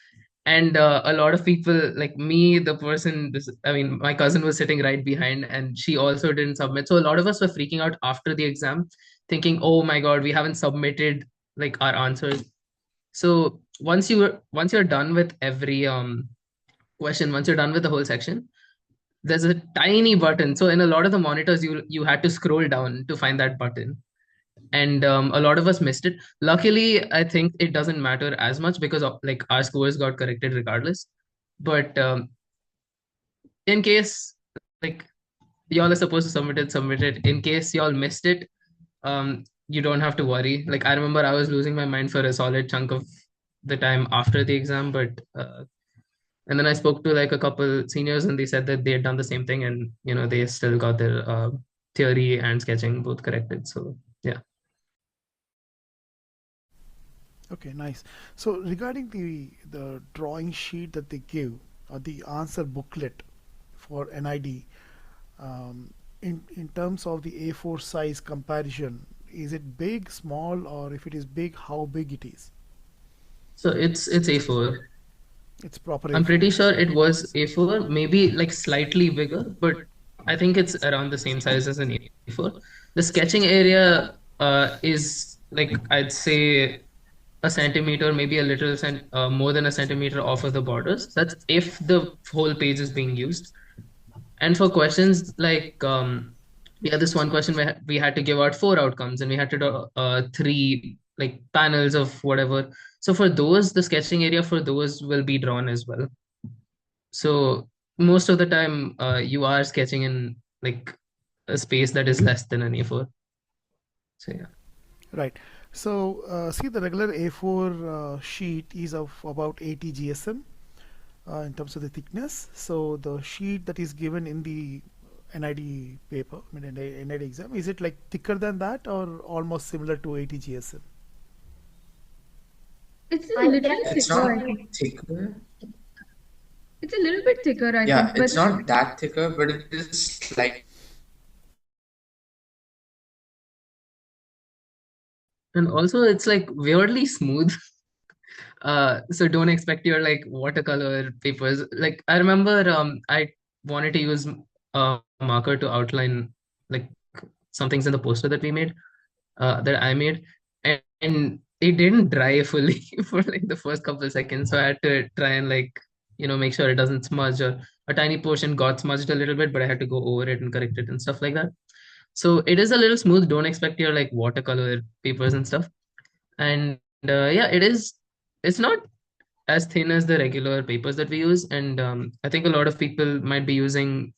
And a lot of people, like me, the person, I mean, my cousin was sitting right behind, and she also didn't submit. So a lot of us were freaking out after the exam, thinking, "Oh my God, we haven't submitted like our answers." So once you're done with every question, once you're done with the whole section, there's a tiny button. So in a lot of the monitors, you had to scroll down to find that button, and a lot of us missed it. Luckily, I think it doesn't matter as much because like our scores got corrected regardless. But in case like y'all are supposed to submit it. In case y'all missed it, you don't have to worry. Like I remember, I was losing my mind for a solid chunk of the time after the exam, but and then I spoke to like a couple seniors, and they said that they had done the same thing, and they still got their theory and sketching both corrected. So yeah. Okay. Nice. So regarding the drawing sheet that they give, or the answer booklet for NID, in terms of the A4 size comparison, is it big, small, or if it is big, how big it is? So it's A4. It's proper I'm A4. pretty sure it was A4, maybe like slightly bigger, but I think it's around the same size as an A4. The sketching area is like, I'd say, a centimeter, maybe a little more than a centimeter off of the borders. That's if the whole page is being used. And for questions like we had this one question where we had to give out four outcomes, and we had to do three like panels of whatever. So for those, the sketching area for those will be drawn as well. So most of the time, you are sketching in like a space that is less than an A4. So yeah. Right. So see, the regular A4 sheet is of about 80 GSM in terms of the thickness. So the sheet that is given in the NID paper, I mean NID exam, is it like thicker than that or almost similar to 80 GSM? It's a I little guess It's thicker, I not think. thicker. It's a little bit thicker, I Yeah, think, but it's not that thicker, but it is slightly. And also, it's like weirdly smooth. So don't expect your like watercolor papers. Like I remember, I wanted to use a marker to outline like some things in the poster that I made, and it didn't dry fully for like the first couple of seconds. So I had to try and like make sure it doesn't smudge, or a tiny portion got smudged a little bit, but I had to go over it and correct it and stuff like that. So it is a little smooth. Don't expect your like watercolor papers and stuff. And yeah, it's not as thin as the regular papers that we use. And I think a lot of people might be using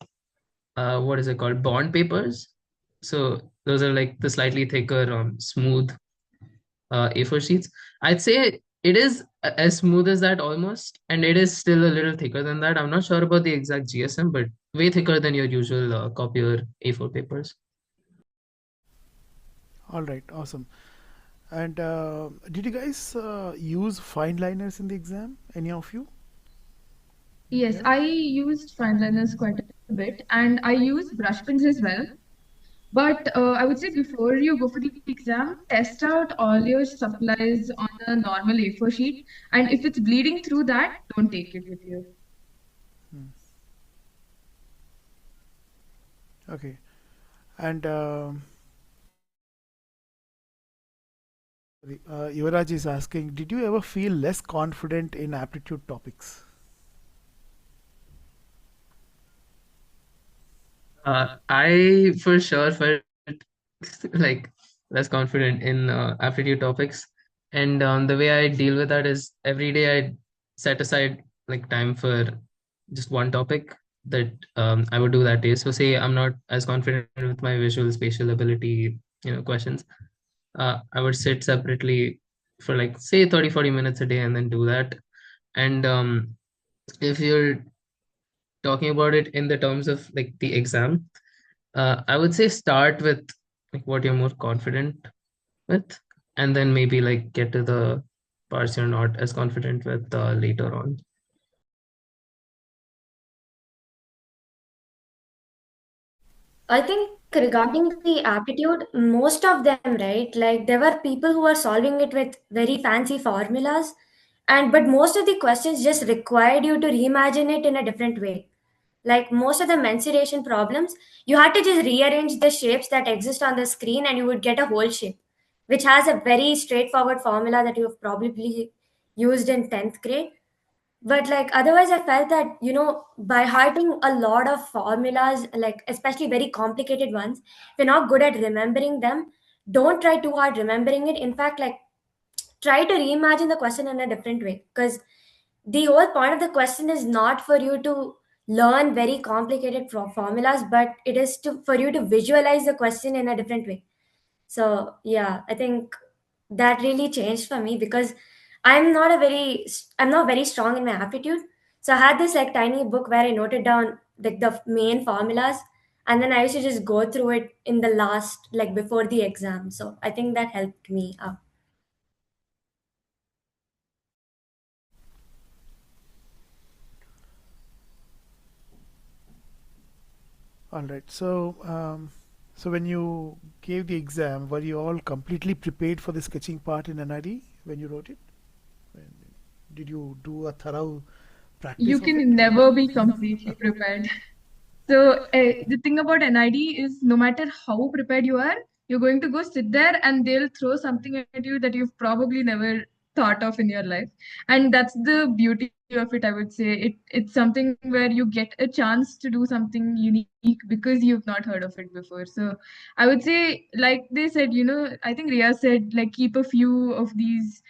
what is it called, bond papers. So those are like the slightly thicker smooth A4 sheets. I'd say it is as smooth as that almost, and it is still a little thicker than that. I'm not sure about the exact GSM, but way thicker than your usual copier A4 papers. All right, awesome. And did you guys use fine liners in the exam? Any of you? yes, Yeah. I used fine liners quite a bit, and I used brush pens as well. But I would say before you go for the exam, test out all your supplies on a normal A4 sheet. And if it's bleeding through that, don't take it with you. Okay. And Yuvraj is asking, did you ever feel less confident in aptitude topics? I for sure felt like less confident in aptitude topics, and the way I deal with that is every day I set aside like time for just one topic that I would do that day. So say I'm not as confident with my visual spatial ability, questions. I would sit separately for like say 30-40 minutes a day and then do that. And if you're talking about it in the terms of like the exam, I would say start with like what you're more confident with, and then maybe like get to the parts you're not as confident with later on. I think regarding the aptitude, most of them, right? Like there were people who were solving it with very fancy formulas, and but most of the questions just required you to reimagine it in a different way. Like most of the mensuration problems, you had to just rearrange the shapes that exist on the screen, and you would get a whole shape, which has a very straightforward formula that you've probably used in 10th grade. But like otherwise I felt that by hiding a lot of formulas, like especially very complicated ones, if you're not good at remembering them, don't try too hard remembering it. In fact, like try to reimagine the question in a different way, because the whole point of the question is not for you to learn very complicated formulas, but it is to for you to visualize the question in a different way. So yeah, I think that really changed for me, because I'm not very strong in my aptitude. So I had this like tiny book where I noted down like the main formulas, and then I used to just go through it in the last, like before the exam. So I think that helped me out. All right. So when you gave the exam, were you all completely prepared for the sketching part in NID when you wrote it? When, did you do a thorough You practice of it? can never be completely prepared. So the thing about NID is no matter how prepared you are, you're going to go sit there and they'll throw something at you that you've probably never thought of in your life. And that's the beauty of it, I would say. It's something where you get a chance to do something unique because you've not heard of it before. So I would say, like they said, I think Ria said, like keep a few of these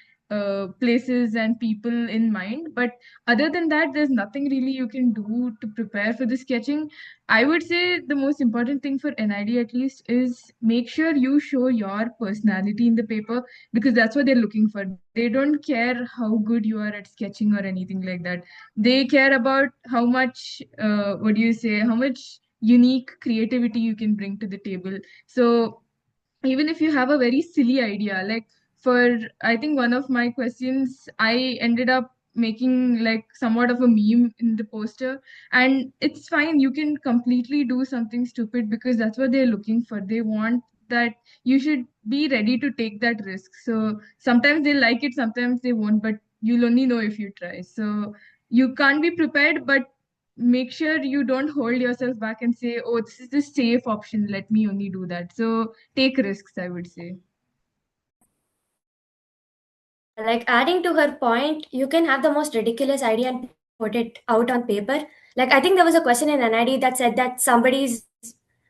places and people in mind. But other than that, there's nothing really you can do to prepare for the sketching. I would say the most important thing for NID at least is make sure you show your personality in the paper, because that's what they're looking for. They don't care how good you are at sketching or anything like that. They care about how much, what do you say, how much unique creativity you can bring to the table. So even if you have a very silly idea, like for I think one of my questions, I ended up making like somewhat of a meme in the poster, and it's fine, you can completely do something stupid because that's what they're looking for. They want that you should be ready to take that risk. So sometimes they like it, sometimes they won't, but you'll only know if you try. So you can't be prepared, but make sure you don't hold yourself back and say, oh, this is the safe option, let me only do that. So take risks, I would say. Yeah, like adding to her point, you can have the most ridiculous idea and put it out on paper. Like I think there was a question in NID that said that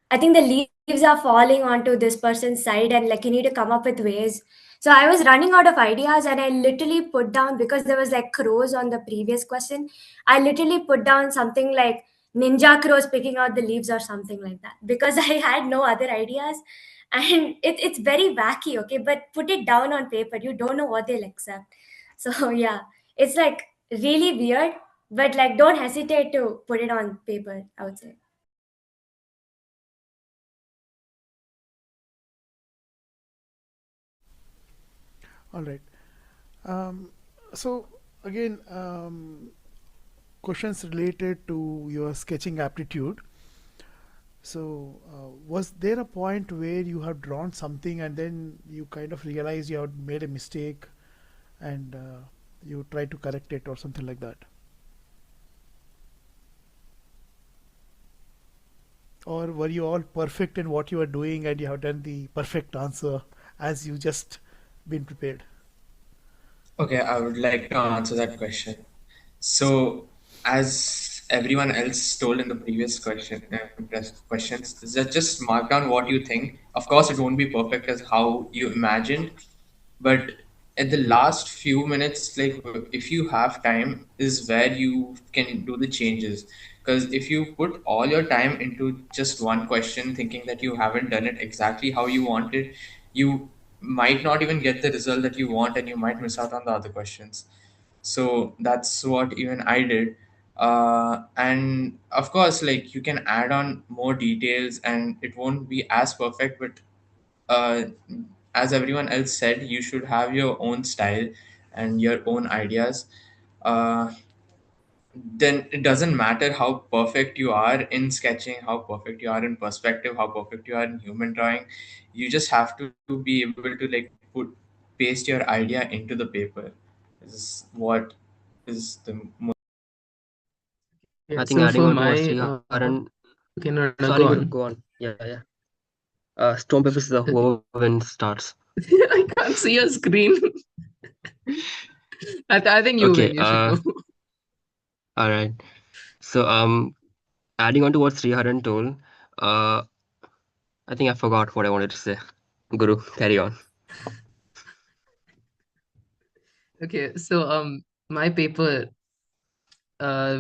I think the leaves are falling onto this person's side, and like you need to come up with ways. So I was running out of ideas, and I literally put down, because there was like crows on the previous question. I literally put down something like ninja crows picking out the leaves or something like that, because I had no other ideas. And it's very wacky, okay, but put it down on paper, you don't know what they'll accept. So yeah, it's like really weird, but like don't hesitate to put it on paper, I would say. All right. Um, so again, questions related to your sketching aptitude. So, was there a point where you have drawn something and then you kind of realize you have made a mistake and you try to correct it or something like that? or were you all perfect in what you were doing and you have done the perfect answer as you just been prepared? Okay, I would like to answer that question. So, as everyone else told in the previous questions, just mark down what you think. Of course, it won't be perfect as how you imagined, but at the last few minutes, like if you have time, is where you can do the changes. Because if you put all your time into just one question, thinking that you haven't done it exactly how you wanted, you might not even get the result that you want, and you might miss out on the other questions. So that's what even I did. And of course, like you can add on more details and it won't be as perfect, but uh, as everyone else said, you should have your own style and your own ideas. uh, then it doesn't matter how perfect you are in sketching, how perfect you are in perspective, how perfect you are in human drawing. You just have to be able to like put paste your idea into the paper. This is what is the Yeah, I think so adding for on to what my Sriharan, okay, no, no, sorry, go Guru, on. go on. Yeah, yeah. Stone paper scissors, Okay. whoever wins starts. I can't see your screen. I think you Okay. win. You should go. All right. So adding on to what Sriharan told, uh, I think I forgot what I wanted to say. Guru, carry on. Okay, so my paper,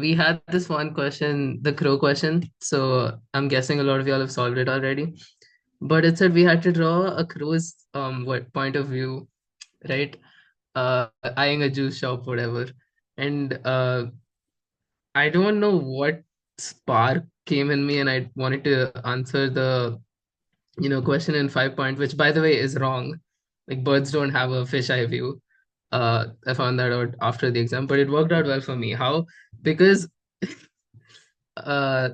we had this one question, the crow question. So I'm guessing a lot of y'all have solved it already. But it said we had to draw a crow's what point of view, right? Eyeing a juice shop, whatever. And I don't know what spark came in me, and I wanted to answer the question in 5 point, which by the way is wrong. Like birds don't have a fish eye view. I found that out after the exam, but it worked out well for me. How? Because uh,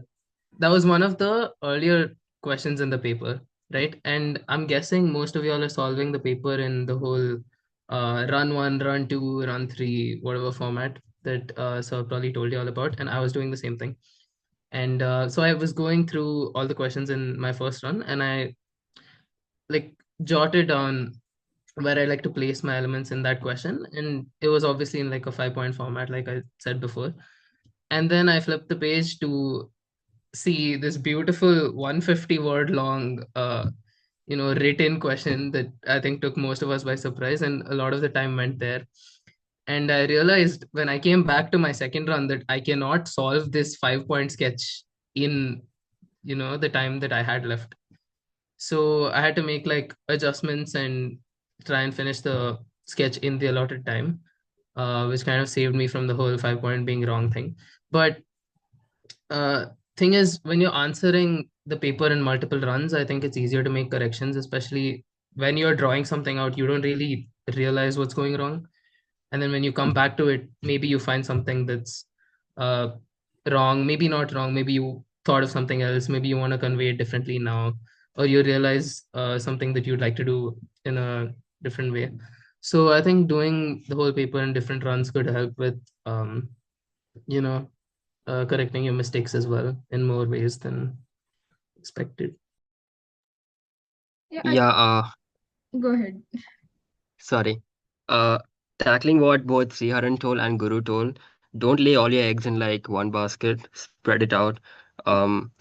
that was one of the earlier questions in the paper, right? And I'm guessing most of y'all are solving the paper in the whole run one, run two, run three, whatever format that Sir probably told you all about. And I was doing the same thing. And so I was going through all the questions in my first run, and I like jotted down where I like to place my elements in that question. And it was obviously in like a 5 point format, like I said before. And then I flipped the page to see this beautiful 150 word long written question that I think took most of us by surprise, and a lot of the time went there. And I realized when I came back to my second run that I cannot solve this 5 point sketch in the time that I had left. So I had to make like adjustments and try and finish the sketch in the allotted time, which kind of saved me from the whole 5 point being wrong thing. But uh, thing is, when you're answering the paper in multiple runs, I think it's easier to make corrections, especially when you're drawing something out, you don't really realize what's going wrong. And then when you come back to it, maybe you find something that's uh, wrong, maybe not wrong, maybe you thought of something else, maybe you want to convey it differently now, or you realize something that you'd like to do in a different way. So I think doing the whole paper in different runs could help with you know correcting your mistakes as well in more ways than expected. Yeah, Yeah, go ahead. sorry. Uh, Tackling what both Sriharan told and Guru told, don't lay all your eggs in like one basket, spread it out. Um,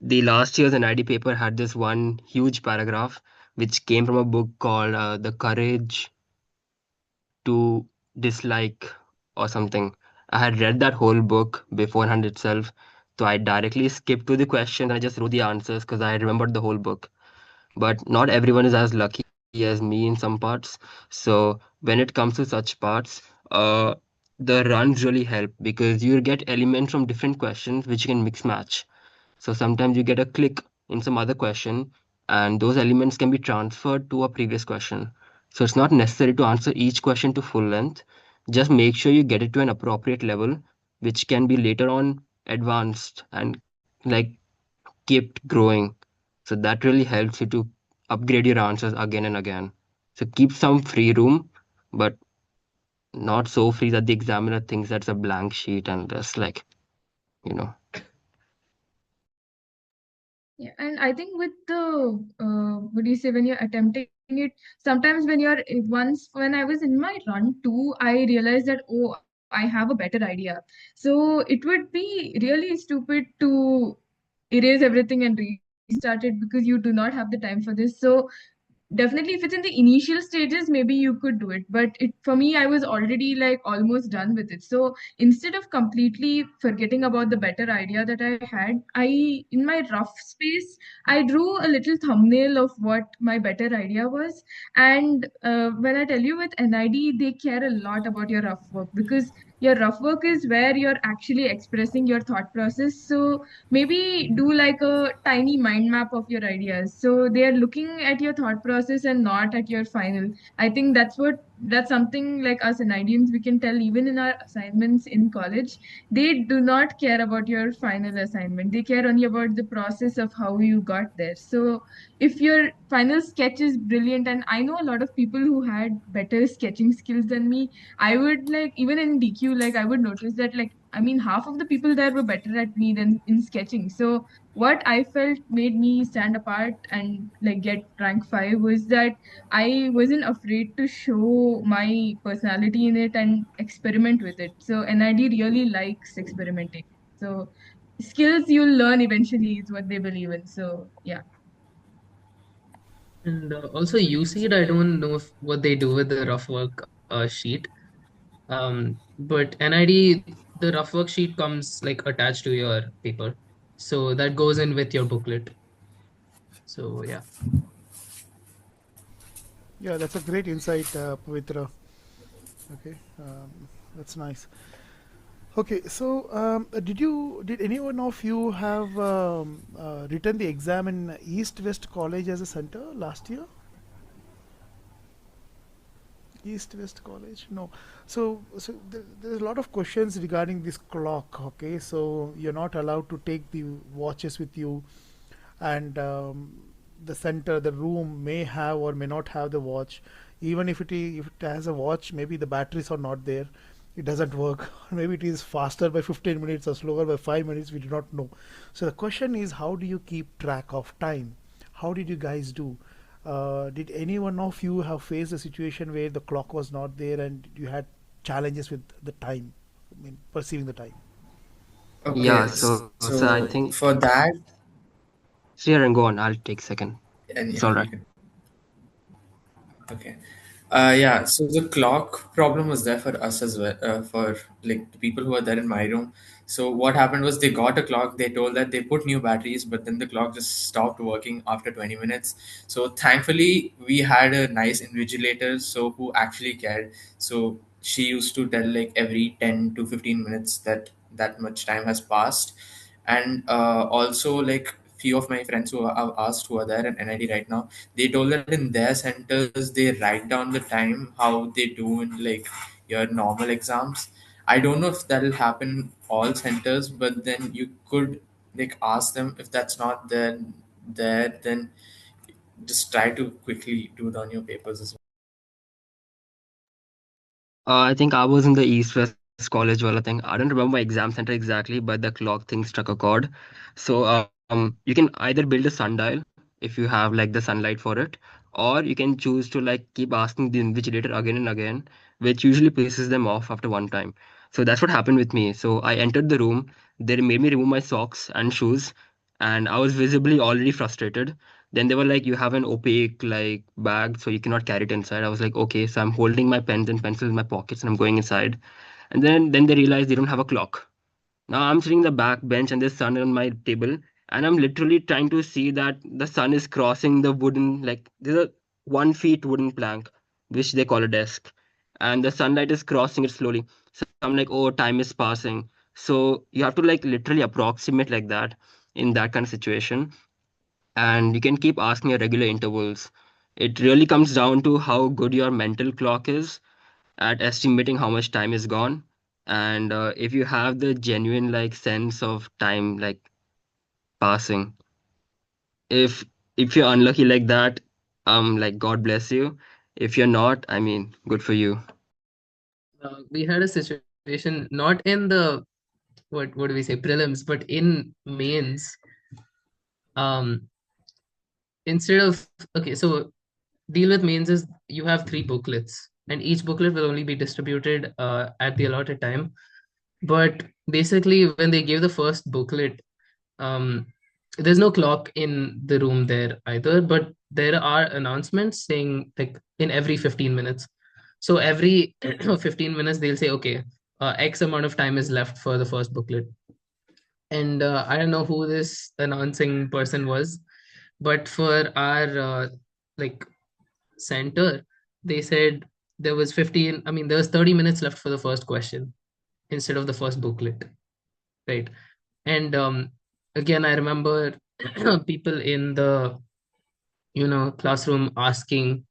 the last year's NID paper had this one huge paragraph which came from a book called The Courage to Dislike or something. I had read that whole book beforehand itself, so I directly skipped to the question. I just wrote the answers because I remembered the whole book. But not everyone is as lucky as me in some parts. So when it comes to such parts, the runs really help because you get elements from different questions which you can mix match. So sometimes you get a click in some other question, and those elements can be transferred to a previous question. So it's not necessary to answer each question to full length. Just make sure you get it to an appropriate level, which can be later on advanced and like kept growing. So that really helps you to upgrade your answers again and again. So keep some free room, but not so free that the examiner thinks that's a blank sheet and just like, you know. Yeah, and I think with the what do you say, when you're attempting it, sometimes when you're once when I was in my run too, I realized that, oh, I have a better idea. So it would be really stupid to erase everything and restart it because you do not have the time for this. So definitely, if it's in the initial stages, maybe you could do it. But it for me, I was already like almost done with it. So instead of completely forgetting about the better idea that I had, I in my rough space, I drew a little thumbnail of what my better idea was. And when I tell you with NID, they care a lot about your rough work because your rough work is where you're actually expressing your thought process. So maybe do like a tiny mind map of your ideas, so they are looking at your thought process and not at your final. I think that's something like us Canadians we can tell even in our assignments in college. They do not care about your final assignment, they care only about the process of how you got there. So if your final sketch is brilliant, and I know a lot of people who had better sketching skills than me, I would like even in DQ, like I would notice that, like, I mean, half of the people there were better at me than in sketching. So what I felt made me stand apart and like get rank 5 was that I wasn't afraid to show my personality in it and experiment with it. So NID really likes experimenting. So skills you'll learn eventually is what they believe in. So yeah. And also UCEED, I don't know if what they do with the rough work sheet. But NID, the rough work sheet comes like attached to your paper, so that goes in with your booklet. So yeah. Yeah, that's a great insight, Pavitra. Okay, that's nice. Okay, so did anyone of you have written the exam in East West College as a center last year? East West College? No. So there's a lot of questions regarding this clock. Okay, so you're not allowed to take the watches with you, and the center, the room may have or may not have the watch. Even if it has a watch, maybe the batteries are not there. It doesn't work. Maybe it is faster by 15 minutes or slower by 5 minutes. We do not know. So the question is, how do you keep track of time? How did you guys do? Did any one of you have faced a situation where the clock was not there and you had challenges with the time? I mean, perceiving the time. Okay, Yeah, so I so think for that, Sri and go on. I'll take second. and It's yeah, all you right. can. Okay. Yeah, so the clock problem was there for us as well, for like the people who were there in my room. So what happened was they got a clock, they told that they put new batteries, but then the clock just stopped working after 20 minutes. So thankfully, we had a nice invigilator, so who actually cared. So she used to tell like every 10 to 15 minutes that that much time has passed. And also like few of my friends who I've asked who are there in NID right now, they told that in their centers they write down the time how they do in like your normal exams. I don't know if that'll happen in all centers, but then you could like ask them if that's not there, then just try to quickly do it on your papers as well. I think I was in the East West College. Well, I think I don't remember my exam center exactly, but the clock thing struck a chord. So you can either build a sundial if you have like the sunlight for it, or you can choose to like keep asking the invigilator again and again, which usually pisses them off after one time. So that's what happened with me. So I entered the room. They made me remove my socks and shoes, and I was visibly already frustrated. Then they were like, "You have an opaque like bag, so you cannot carry it inside." I was like, "Okay." So I'm holding my pens and pencils in my pockets, and I'm going inside. And then they realized they don't have a clock. Now I'm sitting in the back bench, and there's sun on my table, and I'm literally trying to see that the sun is crossing the wooden like there's a 1 feet wooden plank, which they call a desk, and the sunlight is crossing it slowly. So I'm like, "Oh, time is passing." So you have to like literally approximate like that in that kind of situation, and you can keep asking at regular intervals. It really comes down to how good your mental clock is at estimating how much time is gone. And if you have the genuine like sense of time like passing, if if you're unlucky like that, like God bless you. If you're not, I mean, good for you. We had a situation not in the what do we say prelims, but in mains. um instead of, okay, so deal with mains is you have three booklets, and each booklet will only be distributed at the allotted time. But basically, when they give the first booklet, um, there's no clock in the room there either, but there are announcements saying like in every 15 minutes. So every 15 minutes, they'll say, okay, X amount of time is left for the first booklet. And I don't know who this announcing person was, but for our like center, they said there was 15, I mean, there was 30 minutes left for the first question instead of the first booklet, right? And again, I remember people in the classroom asking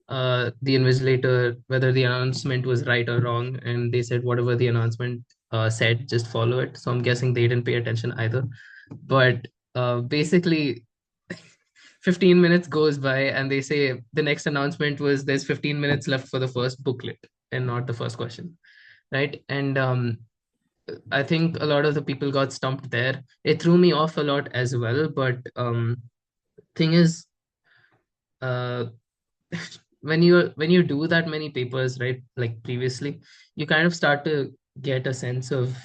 the invigilator whether the announcement was right or wrong, and they said whatever the announcement said, just follow it. So I'm guessing they didn't pay attention either. But basically, 15 minutes goes by and they say the next announcement was there's 15 minutes left for the first booklet and not the first question, right? And I think a lot of the people got stumped there. It threw me off a lot as well. But thing is, uh, when you do that many papers, right, like previously, you kind of start to get a sense of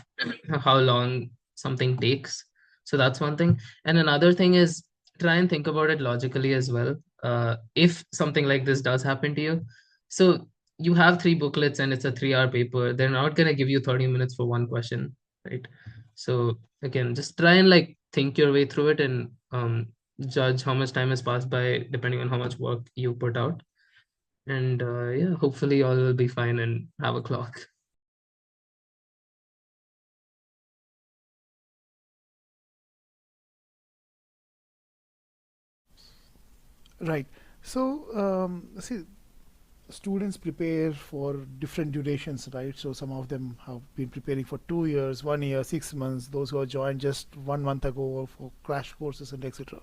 how long something takes. So that's one thing. And another thing is, try and think about it logically as well. If something like this does happen to you, so you have three booklets and it's a 3 hour paper, they're not going to give you 30 minutes for one question, right? So again, just try and like think your way through it, and judge how much time has passed by depending on how much work you put out. And yeah, hopefully all will be fine and have a clock. Right. So, see, students prepare for different durations, right? So some of them have been preparing for 2 years, 1 year, 6 months. Those who have joined just 1 month ago for crash courses and etc.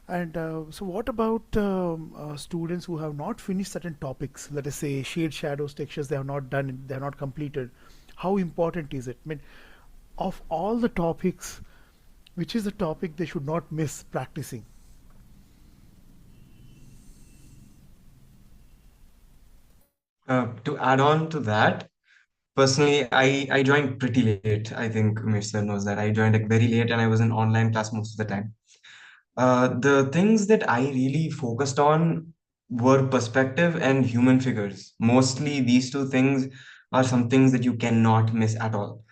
And so, what about students who have not finished certain topics? Let us say shade, shadows, textures. They have not done. They have not completed. How important is it? I mean, of all the topics, which is the topic they should not miss practicing? To add on to that, personally, I joined pretty late. I think Mr. knows that. I joined like very late and I was in online class most of the time. The things that I really focused on were perspective and human figures. Mostly, these two things are some things that you cannot miss at all.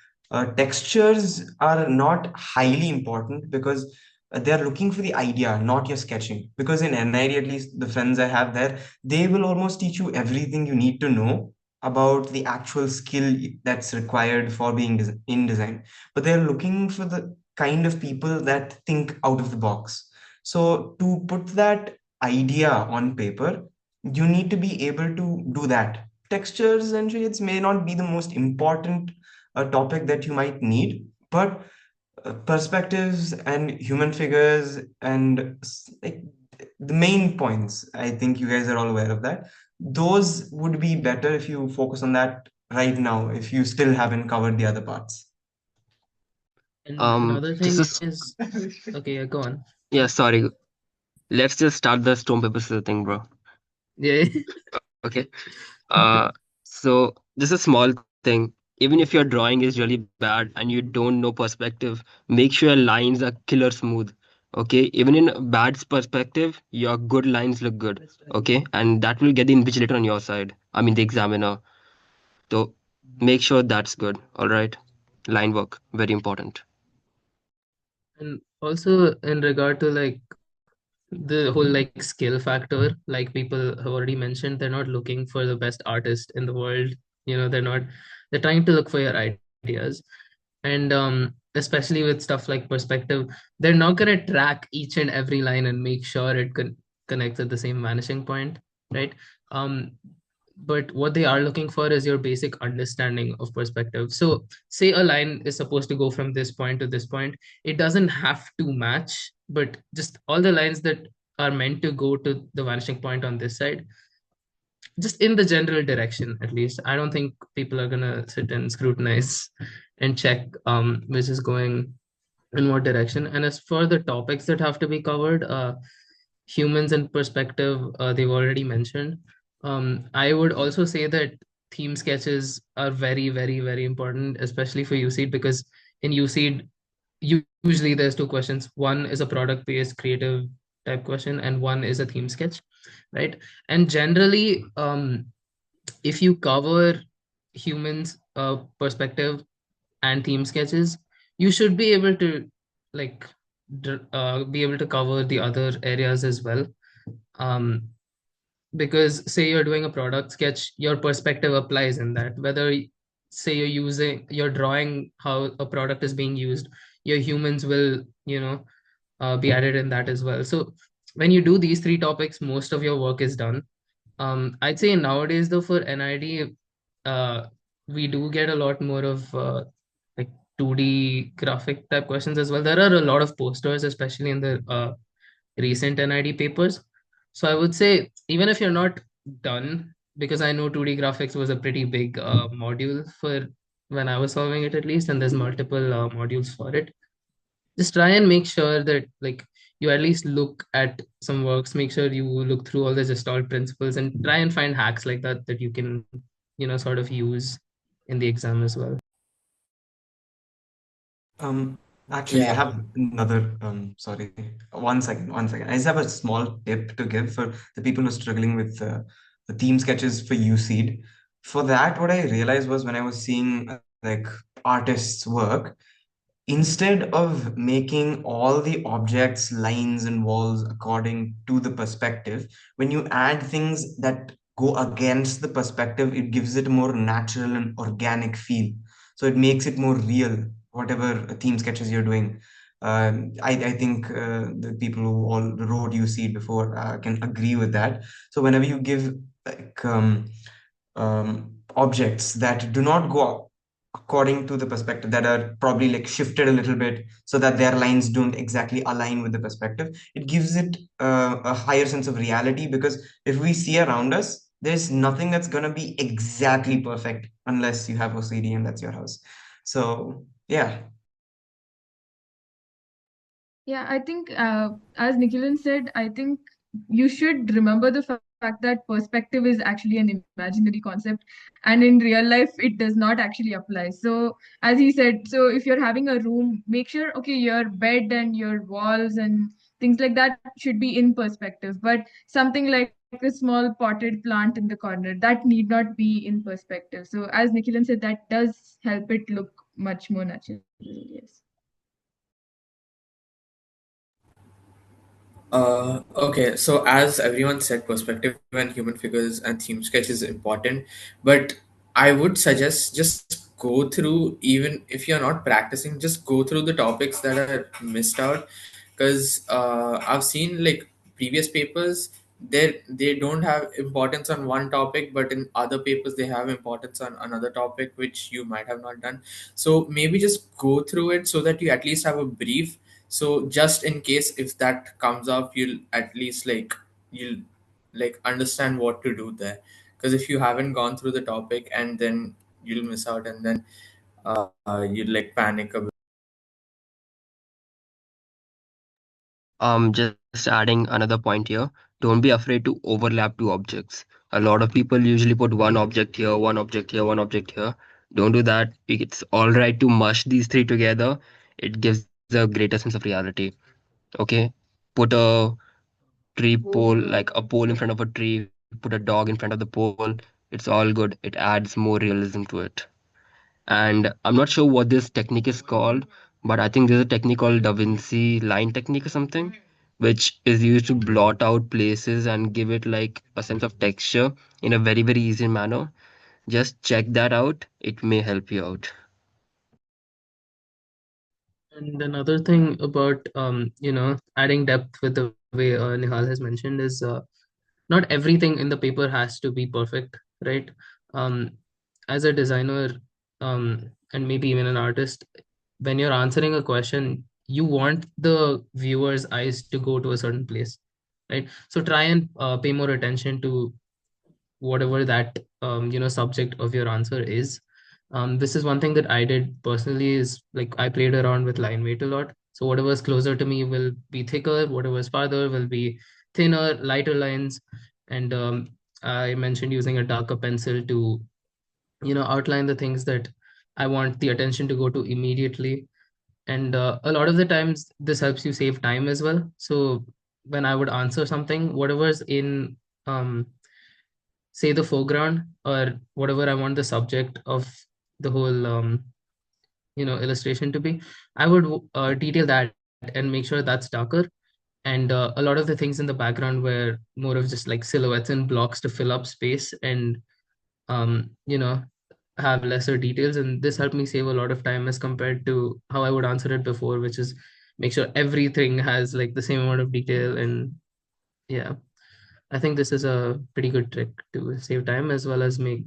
Textures are not highly important because they are looking for the idea, not your sketching. Because in NID, at least the friends I have there, they will almost teach you everything you need to know about the actual skill that's required for being in design. But they're looking for the kind of people that think out of the box. So to put that idea on paper, you need to be able to do that. Textures and shades may not be the most important topic that you might need, but perspectives and human figures and like the main points, I think you guys are all aware of that. Those would be better if you focus on that right now, if you still haven't covered the other parts. And another This thing is is, okay, yeah, go on. yeah. Sorry. Let's just start the stone paper scissors thing, bro. Yeah. Okay. Uh, so this is a small thing. Even if your drawing is really bad and you don't know perspective, make sure your lines are killer smooth. Okay. Even in bad perspective, your good lines look good. Okay. And that will get the invigilator on your side. I mean, the examiner. So make sure that's good. All right. Line work, very important. And also in regard to like the whole like skill factor, like people have already mentioned, they're not looking for the best artist in the world. They're trying to look for your ideas. And especially with stuff like perspective, they're not going to track each and every line and make sure it connects at the same vanishing point, right? um but what they are looking for is your basic understanding of perspective. So say a line is supposed to go from this point to this point, it doesn't have to match, but just all the lines that are meant to go to the vanishing point on this side, just in the general direction. At least I don't think people are gonna sit and scrutinize and check which is going in what direction. And as for the topics that have to be covered, humans in perspective, they've already mentioned. I would also say that theme sketches are very, very, very important, especially for UCEED, because in UCEED, usually there's two questions. One is a product based creative type question, and one is a theme sketch, right? And generally, if you cover humans perspective and theme sketches, you should be able to like be able to cover the other areas as well. um, because say you're doing a product sketch, your perspective applies in that. Whether say you're drawing how a product is being used, your humans will be added in that as well. So when you do these three topics, most of your work is done. I'd say nowadays though, for NID, uh, we do get a lot more of like 2D graphic type questions as well. There are a lot of posters, especially in the recent NID papers. So I would say, even if you're not done, because I know 2D graphics was a pretty big module for when I was solving it at least, and there's multiple modules for it. Just try and make sure that like you at least look at some works, make sure you look through all the Gestalt principles, and try and find hacks like that that you can, sort of use in the exam as well. Um, Actually, I Yeah. have another, sorry, one second. I just have a small tip to give for the people who are struggling with the theme sketches for UCEED. For that, what I realized was when I was seeing like artists' work, instead of making all the objects, lines, and walls according to the perspective, when you add things that go against the perspective, it gives it a more natural and organic feel. So it makes it more real, whatever theme sketches you're doing. I think the people who all wrote you see before can agree with that. So whenever you give like objects that do not go according to the perspective, that are probably like shifted a little bit so that their lines don't exactly align with the perspective, it gives it a higher sense of reality, because if we see around us, there's nothing that's going to be exactly perfect unless you have OCD and that's your house. So yeah. Yeah, I think as Nikhilan said, I think you should remember the fact that perspective is actually an imaginary concept, and in real life, it does not actually apply. So, as he said, so if you're having a room, make sure, okay, your bed and your walls and things like that should be in perspective. But something like a small potted plant in the corner, that need not be in perspective. So, as Nikhilan said, that does help it look much more natural. Yes. Okay, so as everyone said, perspective and human figures and theme sketch is important, but I would suggest just go through, even if you're not practicing, just go through the topics that are missed out, because I've seen like previous papers, they don't have importance on one topic, but in other papers they have importance on another topic which you might have not done. So maybe just go through it so that you at least have a brief, so just in case if that comes up, you'll at least you'll like understand what to do there. Because if you haven't gone through the topic, and then you'll miss out, and then you'll like panic a bit. Just adding another point here. Don't be afraid to overlap two objects. A lot of people usually put one object here, one object here, one object here. Don't do that. It's all right to mush these three together. It gives a greater sense of reality. Okay? Put a tree pole, like a pole in front of a tree, put a dog in front of the pole. It's all good. It adds more realism to it. And I'm not sure what this technique is called, but I think there's a technique called Da Vinci line technique or something, which is used to blot out places and give it like a sense of texture in a very, very easy manner. Just check that out. It may help you out. And another thing about adding depth with the way Nihal has mentioned is not everything in the paper has to be perfect, right? Um, as a designer, and maybe even an artist, when you're answering a question, you want the viewer's eyes to go to a certain place, right? So try and pay more attention to whatever that subject of your answer is. This is one thing that I did personally, is like I played around with line weight a lot. So whatever's closer to me will be thicker, whatever's farther will be thinner, lighter lines. And I mentioned using a darker pencil to, outline the things that I want the attention to go to immediately. And a lot of the times this helps you save time as well. So when I would answer something, whatever's in, um, say, the foreground, or whatever I want the subject of the whole, illustration to be, I would detail that and make sure that's darker. And a lot of the things in the background were more of just like silhouettes and blocks to fill up space, and um, you know have lesser details. And this helped me save a lot of time as compared to how I would answer it before, which is make sure everything has like the same amount of detail. And yeah, I think this is a pretty good trick to save time as well as make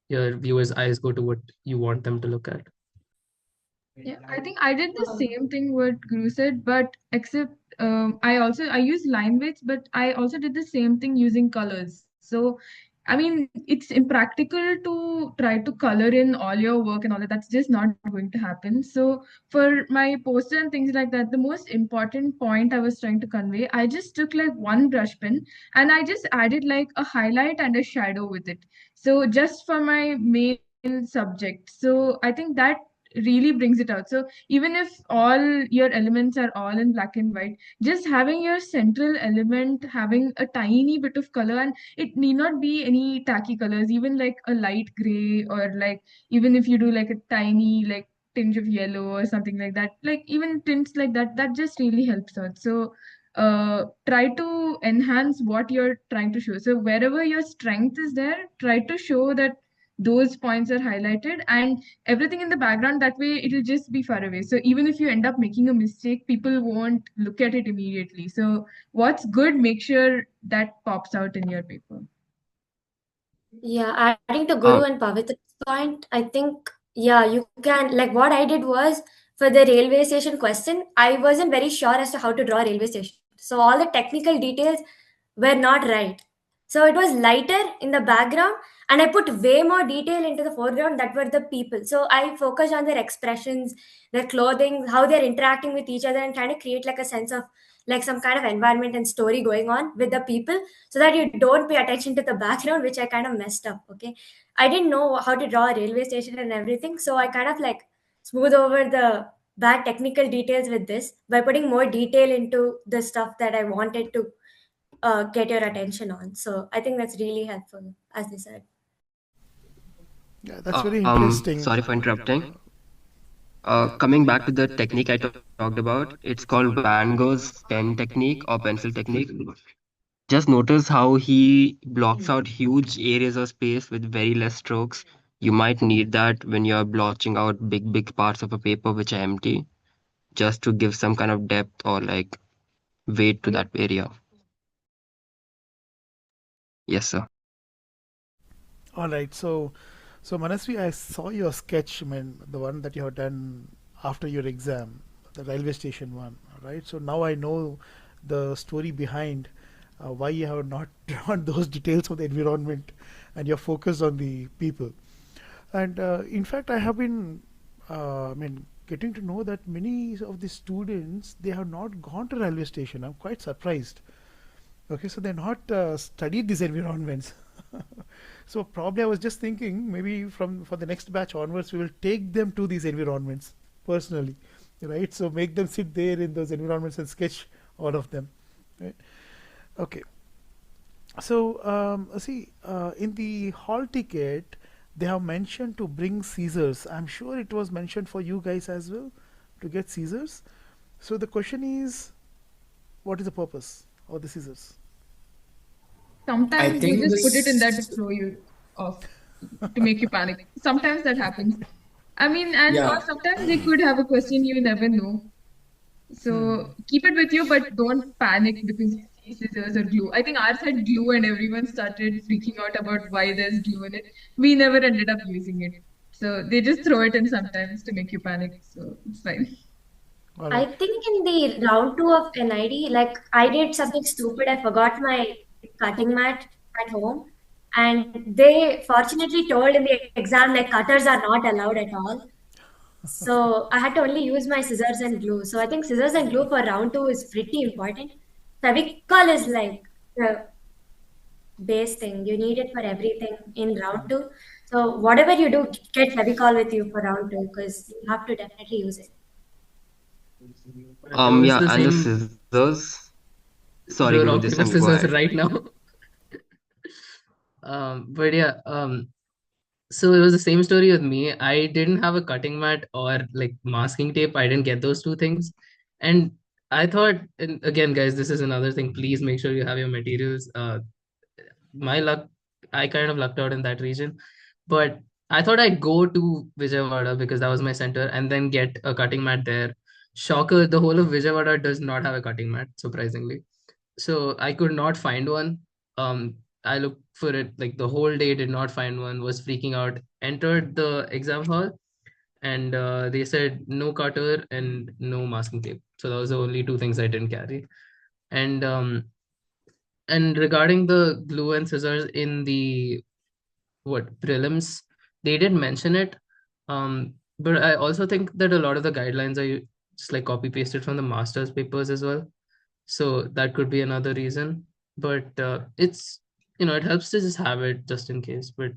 your viewers' eyes go to what you want them to look at. Yeah, I think I did the same thing what Guru said, but except I use line weights, but I also did the same thing using colors. So I mean, it's impractical to try to color in all your work and all that. That's just not going to happen. So for my poster and things like that, the most important point I was trying to convey, I just took like one brush pen and I just added like a highlight and a shadow with it. So just for my main subject. So I think that really brings it out. So even if all your elements are all in black and white, just having your central element having a tiny bit of color, and it need not be any tacky colors, even like a light gray, or like even if you do like a tiny like tinge of yellow or something like that, like even tints like that, that just really helps out. So try to enhance what you're trying to show. So wherever your strength is there, try to show that those points are highlighted, and everything in the background, that way it'll just be far away. So even if you end up making a mistake, people won't look at it immediately. So what's good, make sure that pops out in your paper. Yeah, adding to Um, Guru and Pavitra's point, I think, yeah, you can. Like, what I did was for the railway station question, I wasn't very sure as to how to draw a railway station. So, all the technical details were not right. So, it was lighter in the background, and I put way more detail into the foreground that were the people. So, I focused on their expressions, their clothing, how they're interacting with each other, and trying to create like a sense of like some kind of environment and story going on with the people, so that you don't pay attention to the background, which I kind of messed up. Okay, I didn't know how to draw a railway station and everything, so I kind of like smooth over the bad technical details with this by putting more detail into the stuff that I wanted to get your attention on. So I think that's really helpful, as they said. Yeah, that's very interesting. Sorry for interrupting. Coming back to the technique I talked about, it's called Van Gogh's pen technique or pencil technique. Just notice how he blocks out huge areas of space with very less strokes. You might need that when you're blotching out big parts of a paper which are empty, just to give some kind of depth or like weight to that area. Yes, sir. All right, so Manasvi, I saw your sketch, I mean, the one that you have done after your exam, the railway station one. All right, so now I know the story behind why you have not drawn those details of the environment, and you're focused on the people. And in fact, I have been, I mean, getting to know that many of the students, they have not gone to railway station. I'm quite surprised. Okay, so they're not studied these environments. So probably I was just thinking maybe from for the next batch onwards we will take them to these environments personally, right? So make them sit there in those environments and sketch all of them, right? Okay. So see, in the hall ticket, they have mentioned to bring scissors. I'm sure it was mentioned for you guys as well to get scissors. So the question is, what is the purpose of the scissors? I Sometimes they think just put it in that to this, throw you off, to make you panic. Sometimes that happens. I mean, and or yeah, sometimes they could have a question you never know. So keep it with you, but don't panic because you see scissors or glue. I think ours had glue and everyone started freaking out about why there's glue in it. We never ended up using it. So they just throw it in sometimes to make you panic. So it's fine. All I right. think in the round two of NID, like I did something stupid. I forgot my cutting mat at home, and they fortunately told in the exam like cutters are not allowed at all. So I had to only use my scissors and glue. So I think scissors and glue for round two is pretty important. Fevicol is like the base thing. You need it for everything in round two. So whatever you do, get Fevicol with you for round two because you have to definitely use it. It was Yeah, the and the same. scissors. Sorry, Bro, Guru, this rock, time paper, you go scissors ahead. right now. But yeah, so it was the same story with me. I didn't have a cutting mat or like masking tape. I didn't get those two things. And I thought, and again, guys, this is another thing. Please make sure you have your materials. My luck, I kind of lucked out in that region. But I thought I'd go to Vijayawada because that was my center and then get a cutting mat there. Shocker, the whole of Vijayawada does not have a cutting mat, surprisingly. So I could not find one. I looked for it like the whole day, did not find one, was freaking out. Entered the exam hall, and they said no cutter and no masking tape. So that was the only two things I didn't carry. And regarding the glue and scissors in the what prelims, they did mention it. But I also think that a lot of the guidelines are just like copy pasted from the master's papers as well. So that could be another reason. But it's, it helps to just have it just in case. But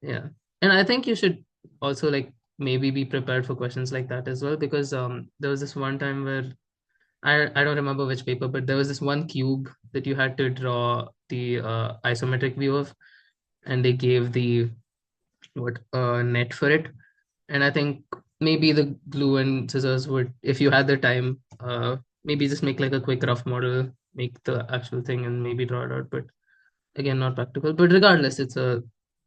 yeah, and I think you should also like maybe be prepared for questions like that as well, because there was this one time where I don't remember which paper, but there was this one cube that you had to draw the isometric view of, and they gave the what net for it. And I think maybe the glue and scissors would, if you had the time, maybe just make like a quick rough model, make the actual thing, and maybe draw it out. But again, not practical. But regardless, it's a,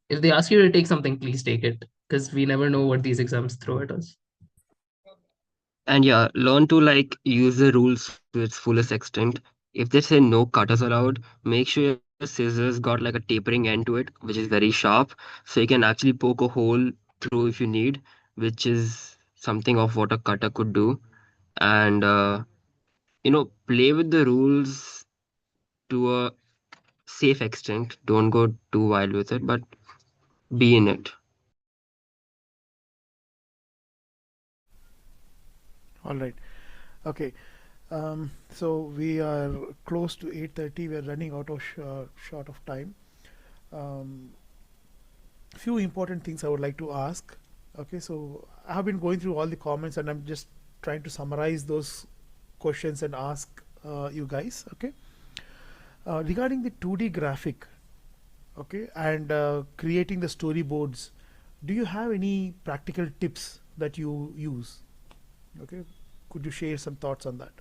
if they ask you to take something, please take it, because we never know what these exams throw at us. And yeah, learn to like use the rules to its fullest extent. If they say no cutters allowed, make sure your scissors got like a tapering end to it, which is very sharp, so you can actually poke a hole through if you need, which is something of what a cutter could do. And play with the rules to a safe extent. Don't go too wild with it, but be in it. All right. Okay. So we are close to 8:30. We are running out of short of time. Um, few important things I would like to ask. Okay, so I have been going through all the comments and I'm just trying to summarize those questions and ask you guys. Okay, regarding the 2D graphic, okay, and creating the storyboards, do you have any practical tips that you use? Okay, could you share some thoughts on that?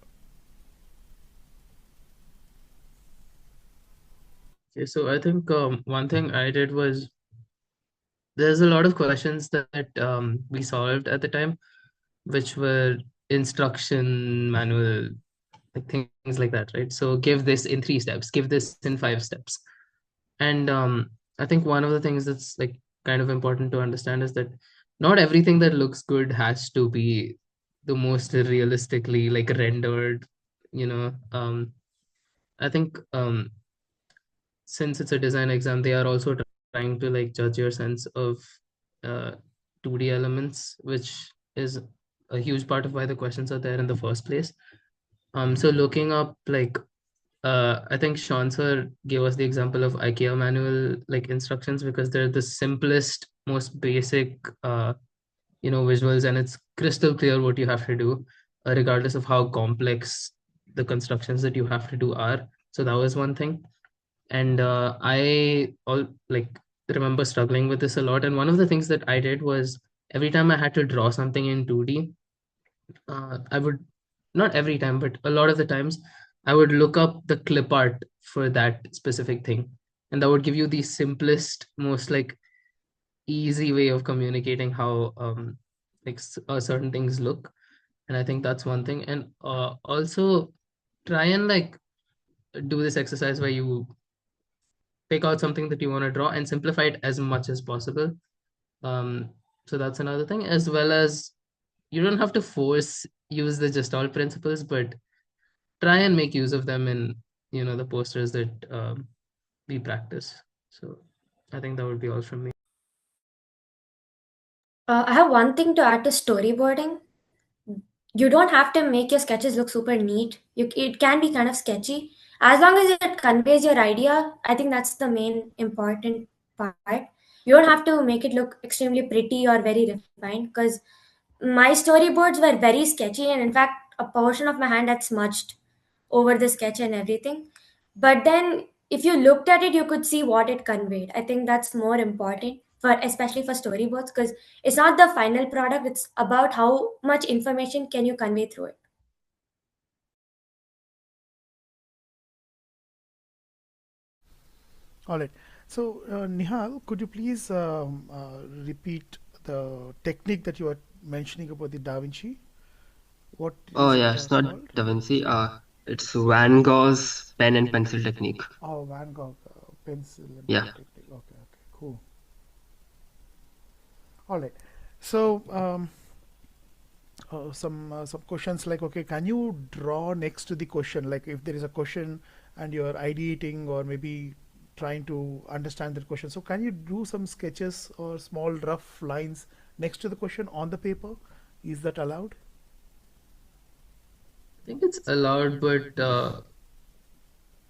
Okay, so I think one thing I did was, there's a lot of questions that we solved at the time, which were instruction manual, like things like that, right? So give this in 3 steps, give this in 5 steps. And I think one of the things that's like kind of important to understand is that not everything that looks good has to be the most realistically like rendered, you know. I think since it's a design exam, they are also trying to like judge your sense of uh, 2D elements, which is a huge part of why the questions are there in the first place. So looking up like I think Sean sir gave us the example of IKEA manual like instructions, because they're the simplest, most basic visuals, and it's crystal clear what you have to do, regardless of how complex the constructions that you have to do are. So that was one thing. And I all like remember struggling with this a lot. And one of the things that I did was, every time I had to draw something in 2D, I would, not every time, but a lot of the times, I would look up the clip art for that specific thing. And that would give you the simplest, most like easy way of communicating how like certain things look. And I think that's one thing. And also try and like do this exercise where you pick out something that you want to draw and simplify it as much as possible. Um, so that's another thing, as well as you don't have to force use the Gestalt principles, but try and make use of them in the posters that we practice. So I think that would be all from me. I have one thing to add to storyboarding. You don't have to make your sketches look super neat. It can be kind of sketchy. As long as it conveys your idea, I think that's the main important part. You don't have to make it look extremely pretty or very refined, because my storyboards were very sketchy, and in fact, a portion of my hand had smudged over the sketch and everything. But then, if you looked at it, you could see what it conveyed. I think that's more important for, especially for storyboards, because it's not the final product, it's about how much information can you convey through it. All right. So, Nihal, could you please repeat the technique that you were mentioning about the Da Vinci? What Oh is it yeah, it's not called? Da Vinci. It's Van Gogh's pen and pencil technique. Oh, Van Gogh pencil and pen Yeah. technique. Okay, okay, cool. All right. So, some questions like, okay, can you draw next to the question? Like, if there is a question and you're ideating or maybe trying to understand that question, so can you do some sketches or small rough lines next to the question on the paper? Is that allowed? I think it's allowed, but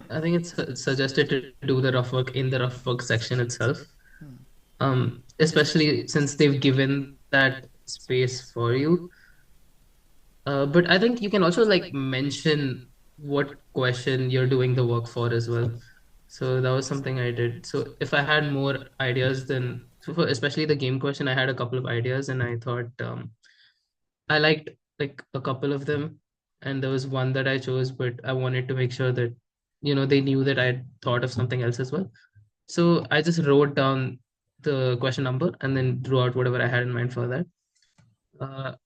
I think it's suggested to do the rough work in the rough work section itself. Hmm. Especially since they've given that space for you. But I think you can also like mention what question you're doing the work for as well. So that was something I did. So if I had more ideas, then so for especially the game question, I had a couple of ideas, and I thought I liked like a couple of them, and there was one that I chose, but I wanted to make sure that they knew that I had thought of something else as well. So I just wrote down the question number and then drew out whatever I had in mind for that.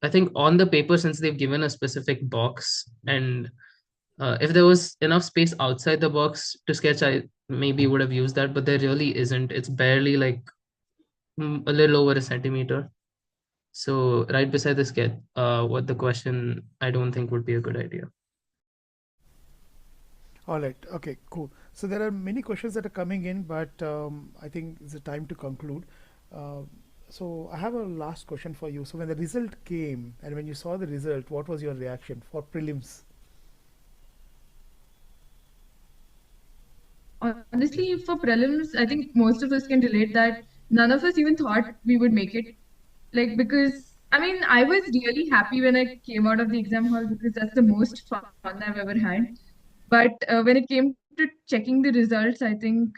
I think on the paper, since they've given a specific box, and if there was enough space outside the box to sketch, I maybe would have used that, but there really isn't. It's barely like a little over a centimeter. So right beside the sketch, what the question I don't think would be a good idea. All right. Okay, cool. So there are many questions that are coming in, but I think it's a time to conclude. Uh, so I have a last question for you. So when the result came and when you saw the result, what was your reaction for prelims? Honestly, for prelims, I think most of us can relate that none of us even thought we would make it. Like, because I mean, I was really happy when I came out of the exam hall because that's the most fun I've ever had. But when it came to checking the results, I think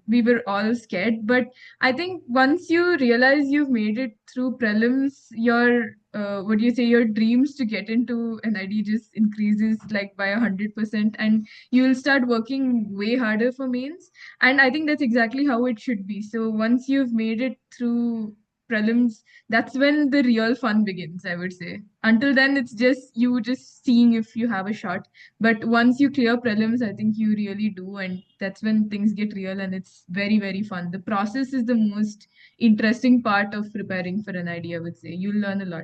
we were all scared. But I think once you realize you've made it through prelims, your what do you say, your dreams to get into NID just increases like by 100%, and you'll start working way harder for mains. And I think that's exactly how it should be. So once you've made it through prelims, that's when the real fun begins, I would say. Until then, it's just you just seeing if you have a shot, but once you clear prelims, I think you really do, and that's when things get real and it's very, very fun. The process is the most interesting part of preparing for an idea, I would say. You'll learn a lot.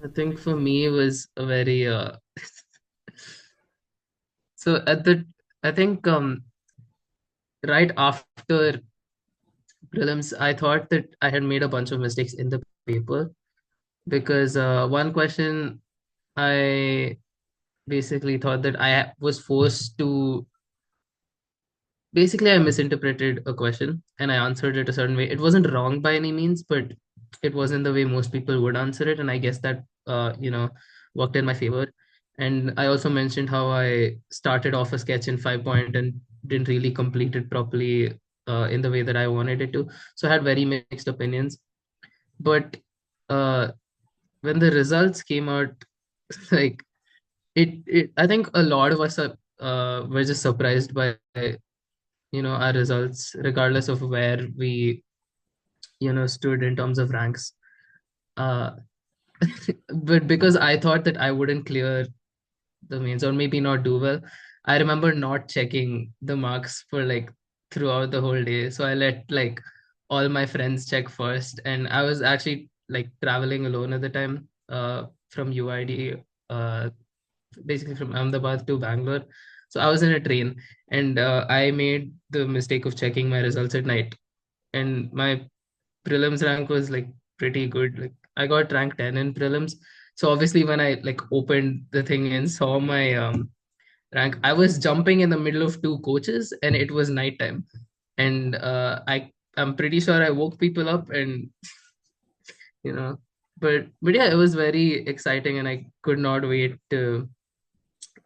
I think for me it was a very so at the I think right after prelims, I thought that I had made a bunch of mistakes in the paper because one question I basically thought that I was forced to basically I misinterpreted a question and I answered it a certain way. It wasn't wrong by any means, but it wasn't the way most people would answer it, and I guess that worked in my favor. And I also mentioned how I started off a sketch in 5 point and didn't really complete it properly in the way that I wanted it to. So I had very mixed opinions. But uh, when the results came out, like I think a lot of us were just surprised by our results regardless of where we stood in terms of ranks, uh but because I thought that I wouldn't clear the mains or maybe not do well, I remember not checking the marks for like throughout the whole day, so I let like all my friends check first, and I was actually like traveling alone at the time from UID, uh basically from Ahmedabad to Bangalore. So I was in a train, and I made the mistake of checking my results at night. and my prelims rank was like pretty good. Like I got rank 10 in prelims. So obviously when I like opened the thing and saw my rank, I was jumping in the middle of two coaches and it was nighttime. And I'm pretty sure I woke people up and you know but yeah, it was very exciting and I could not wait to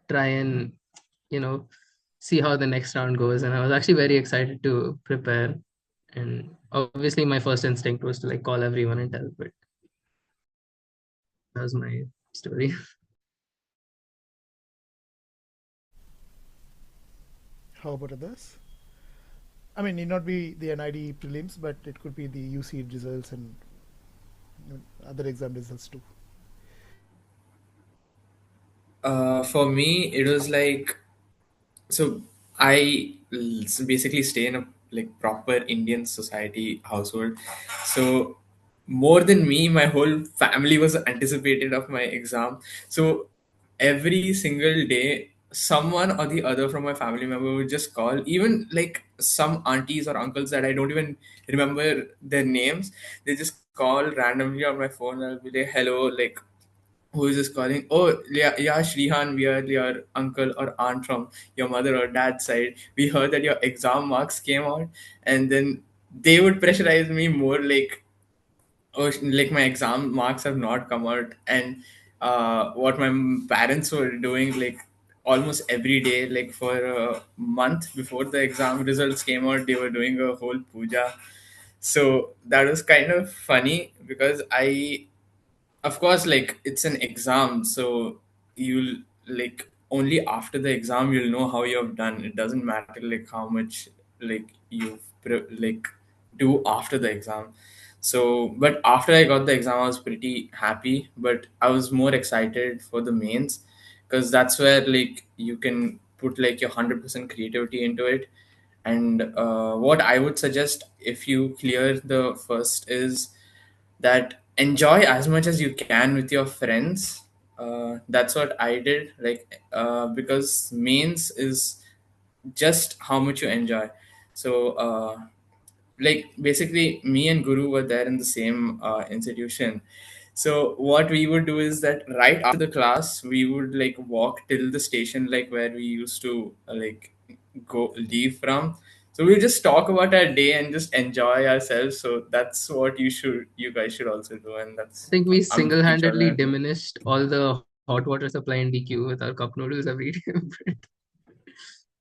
try and you know see how the next round goes, and I was actually very excited to prepare. And obviously my first instinct was to like call everyone and tell, but that was my story. How about others? I mean, need not be the NID prelims, but it could be the UCEED results and other exam results too. For me, it was like, so basically stay in a like proper Indian society household. So more than me, my whole family was anticipated of my exam. So every single day, someone or the other from my family member would just call, even like some aunties or uncles that I don't even remember their names. They just call randomly on my phone. I'll be like, hello, like, who is this calling? Oh, yeah, yeah, Shrihan, we are your uncle or aunt from your mother or dad's side. We heard that your exam marks came out, and then they would pressurize me more, like, oh, like my exam marks have not come out, and what my parents were doing, like almost every day, like for a month before the exam results came out, they were doing a whole puja. So that was kind of funny because of course, like it's an exam, so you'll like only after the exam you'll know how you have done. It doesn't matter like how much like like do after the exam. So but after I got the exam I was pretty happy, but I was more excited for the mains, because that's where like you can put like your 100% creativity into it. And what I would suggest if you clear the first is that enjoy as much as you can with your friends. That's what I did, like because mains is just how much you enjoy. So like basically me and Guru were there in the same institution. So what we would do is that right after the class we would like walk till the station, like where we used to like go leave from. So we just talk about our day and just enjoy ourselves. So that's what you guys should also do, and I that's think we I'm pretty sure single-handedly that diminished all the hot water supply in DQ with our cup noodles every day.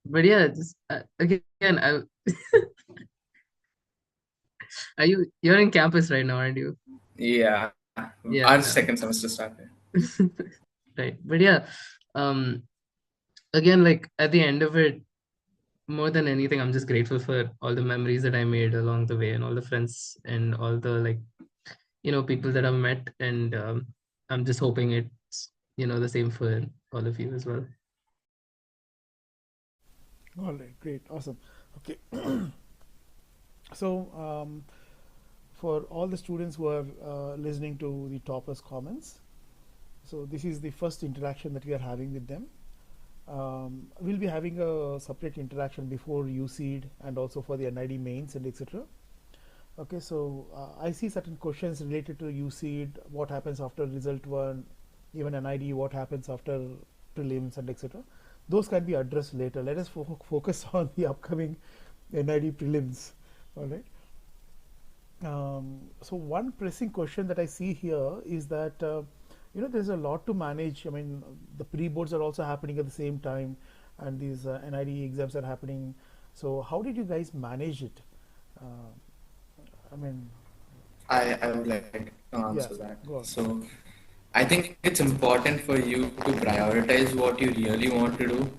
But yeah, just again, you're in campus right now, aren't you? yeah, Yeah. our second semester started. Right. But yeah, um, again, like at the end of it, more than anything, I'm just grateful for all the memories that I made along the way and all the friends and all the like, people that I've met. And I'm just hoping it's, the same for all of you as well. All right, great, awesome. Okay, so for all the students who are listening to the toppers' comments, so this is the first interaction that we are having with them. We'll be having a separate interaction before UCEED and also for the NID mains and etc. Okay, so I see certain questions related to UCEED, what happens after result one, even NID, what happens after prelims and etc. Those can be addressed later. Let us focus on the upcoming NID prelims. All right. So one pressing question that I see here is that there's a lot to manage. I mean, the pre-boards are also happening at the same time, and these NID exams are happening. So how did you guys manage it? Uh, I mean, I would like to yeah, answer that. go on. So I think it's important for you to prioritize what you really want to do,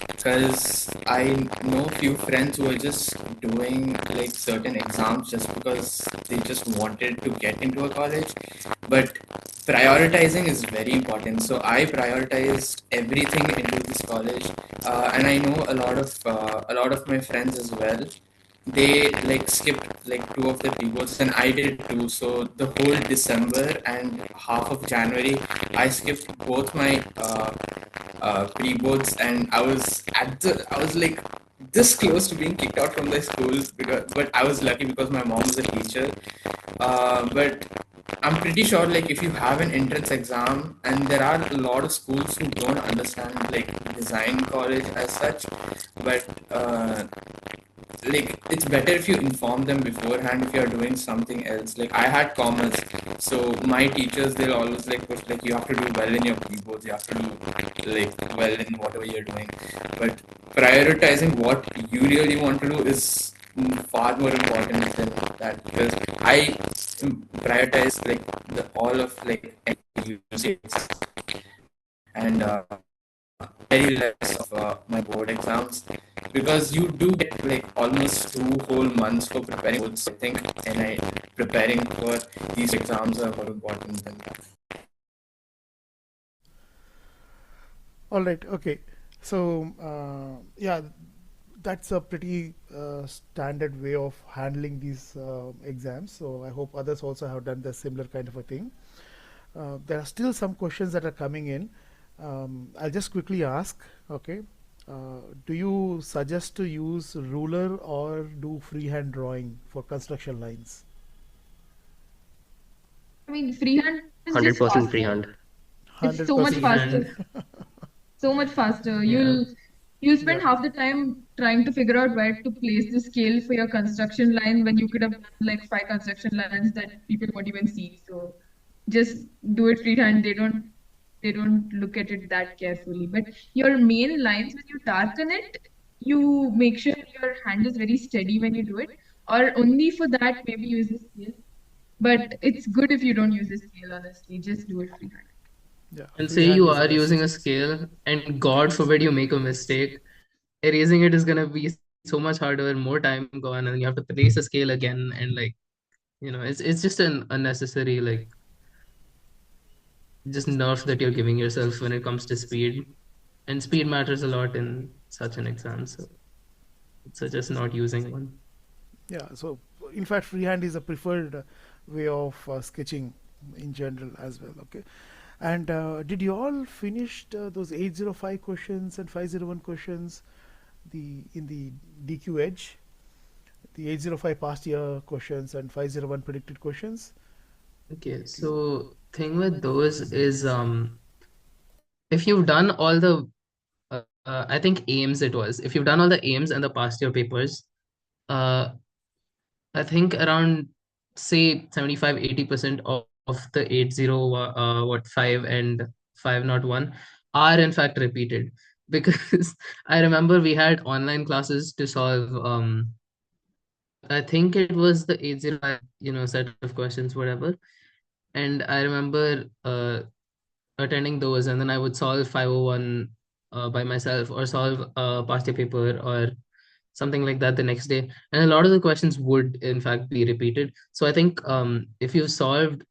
because I know few friends who are just doing like certain exams just because they just wanted to get into a college. But prioritizing is very important. So I prioritized everything into this college, and I know a lot of my friends as well. They like skipped like two of the pre-boards, and I did too. So the whole December and half of January, I skipped both my pre-boards, and I was like this close to being kicked out from the schools, but I was lucky because my mom was a teacher. But I'm pretty sure like if you have an entrance exam, and there are a lot of schools who don't understand like design college as such, but like it's better if you inform them beforehand if you're doing something else. Like I had commerce, so my teachers, they'll always like push like you have to do well in your keyboards, you have to do like well in whatever you're doing, but prioritizing what you really want to do is far more important than that, because I prioritize like the all of like usage and very less of my board exams, because you do get like almost 2 whole months for preparing boards. I think, and I preparing for these exams are more important than that. All right. Okay. So yeah, that's a pretty standard way of handling these exams. So I hope others also have done the similar kind of a thing. There are still some questions that are coming in. I'll just quickly ask. Okay. Do you suggest to use ruler or do freehand drawing for construction lines? I mean, freehand is just 100% faster. freehand. It's so much 100% faster. freehand. So much faster. Yeah. You'll spend Yeah. half the time trying to figure out where to place the scale for your construction line when you could have done like 5 construction lines that people won't even see. So just do it freehand. They don't look at it that carefully. But your main lines, when you darken it, you make sure your hand is very steady when you do it. Or only for that, maybe use the scale. But it's good if you don't use the scale, honestly. Just do it freehand. Yeah. And say Freehand you is are best. using a scale, and God forbid you make a mistake, erasing it is gonna be so much harder, more time gone, and you have to place a scale again, and like, it's just an unnecessary like just nerf that you're giving yourself when it comes to speed. And speed matters a lot in such an exam, so it's suggest not using one. Yeah. So in fact, freehand is a preferred way of sketching in general as well. Okay. And did you all finish those 805 questions and 501 questions in the DQ Edge? The 805 past year questions and 501 predicted questions? Okay, so thing with those is if you've done all the I think aims it was. If you've done all the aims and the past year papers, uh I think around say 75-80% of the 80 what 5 and 501 are in fact repeated, because I remember we had online classes to solve I think it was the 805 set of questions, whatever. And I remember attending those, and then I would solve 501 by myself, or solve a past year paper or something like that the next day. And a lot of the questions would in fact be repeated. So I think if you've solved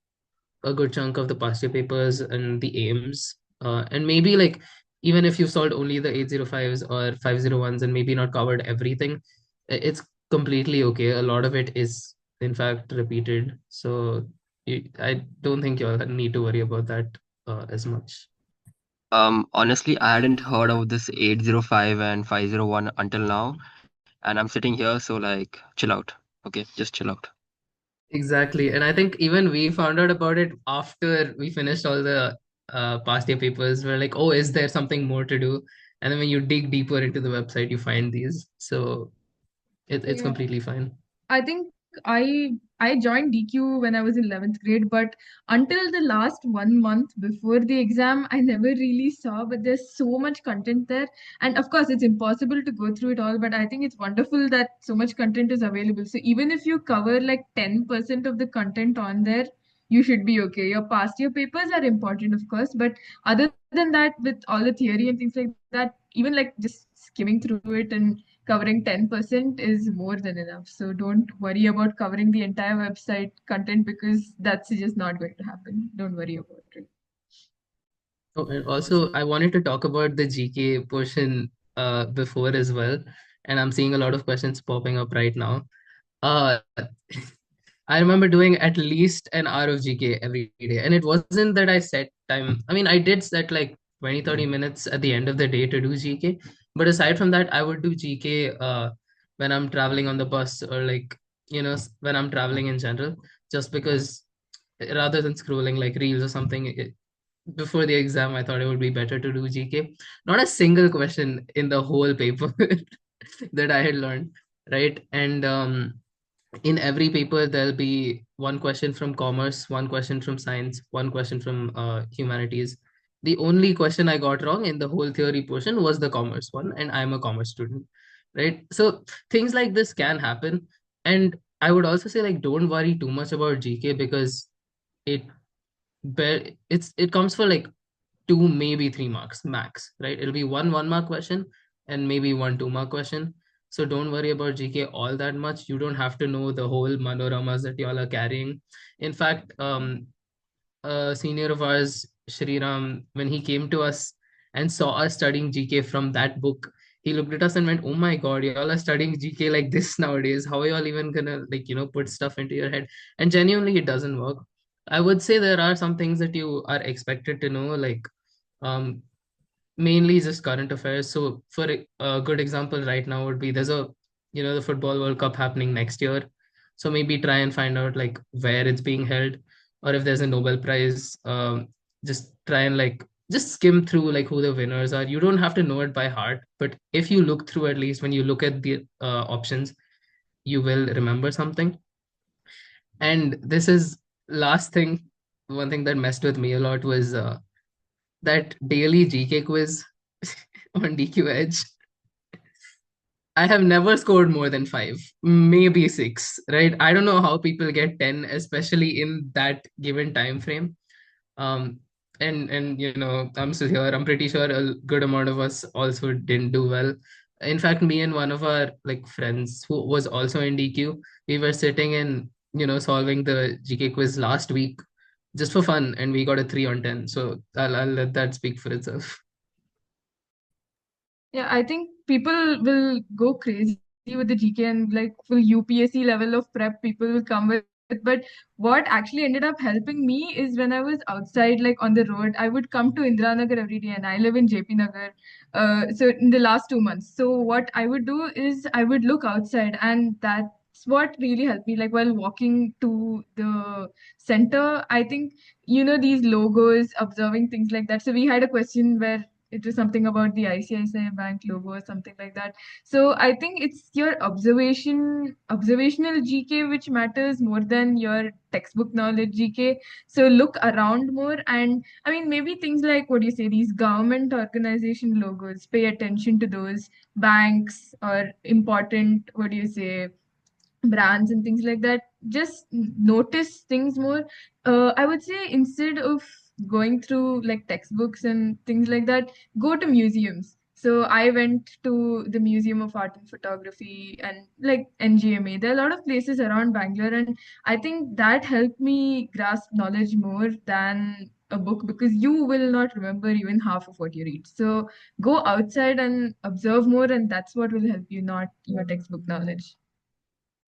a good chunk of the past year papers and the aims, and maybe like even if you've solved only the 805s or 501s and maybe not covered everything, it's completely okay. A lot of it is in fact repeated, so I don't think you'll need to worry about that as much. Honestly, I hadn't heard of this 805 and 501 until now, and I'm sitting here, so like, chill out. Okay, just chill out. Exactly. And I think even we found out about it after we finished all the past year papers. We're like, oh, is there something more to do? And then when you dig deeper into the website, you find these. So it's Yeah. completely fine. I think I joined DQ when I was in 11th grade, but until the last 1 month before the exam, I never really saw. But there's so much content there, and of course, it's impossible to go through it all. But I think it's wonderful that so much content is available. So even if you cover like 10% of the content on there, you should be okay. Your past year papers are important, of course, but other than that, with all the theory and things like that, even like just skimming through it and covering 10% is more than enough. So don't worry about covering the entire website content because that's just not going to happen. Don't worry about it. Oh, and also, I wanted to talk about the GK portion before as well. And I'm seeing a lot of questions popping up right now. Uh, I remember doing at least an hour of GK every day. And it wasn't that I set time. I mean, I did set like 20-30 minutes at the end of the day to do GK, But aside from that, I would do GK when I'm traveling on the bus, or like, when I'm traveling in general, just because rather than scrolling like reels or something, before the exam, I thought it would be better to do GK. Not a single question in the whole paper that I had learned, right? And in every paper, there'll be one question from commerce, one question from science, one question from humanities. The only question I got wrong in the whole theory portion was the commerce one, and I'm a commerce student, right? So things like this can happen. And I would also say, like, don't worry too much about GK, because it it comes for like 2, maybe 3 marks max, right? It'll be one mark question and maybe one 2 mark question. So don't worry about GK all that much. You don't have to know the whole manoramas that y'all are carrying. In fact, a senior of ours, Shriram, when he came to us and saw us studying GK from that book, he looked at us and went, "Oh my God, y'all are studying GK like this nowadays. How are y'all even gonna, like, put stuff into your head?" And genuinely, it doesn't work. I would say there are some things that you are expected to know, like um, mainly just current affairs. So for a good example right now would be, there's the Football World Cup happening next year. So maybe try and find out like where it's being held, or if there's a Nobel Prize, just try and like just skim through like who the winners are. You don't have to know it by heart, but if you look through, at least when you look at the options, you will remember something. And this is last thing, one thing that messed with me a lot was that daily GK quiz on DQ Edge. I have never scored more than 5, maybe 6, right? I don't know how people get 10, especially in that given time frame. Um, and I'm still here. I'm pretty sure a good amount of us also didn't do well. In fact, me and one of our like friends who was also in DQ, we were sitting and solving the GK quiz last week just for fun, and we got a 3 on 10. So I'll let that speak for itself. Yeah, I think people will go crazy with the GK and like full UPSC level of prep people will come with. But what actually ended up helping me is when I was outside, like on the road, I would come to Indira Nagar every day, and I live in JP Nagar. So in the last 2 months, so what I would do is I would look outside, and that's what really helped me. Like while walking to the center, I think these logos, observing things like that. So we had a question where it was something about the ICICI Bank logo or something like that. So I think it's your observational GK which matters more than your textbook knowledge GK. So look around more, and I mean maybe things like what do you say, these government organization logos, pay attention to those banks or important what do you say brands and things like that. Just notice things more. I would say instead of going through like textbooks and things like that, go to museums. So I went to the Museum of Art and Photography and like NGMA. There are a lot of places around Bangalore, and I think that helped me grasp knowledge more than a book, because you will not remember even half of what you read. So go outside and observe more, and that's what will help you, not your textbook knowledge.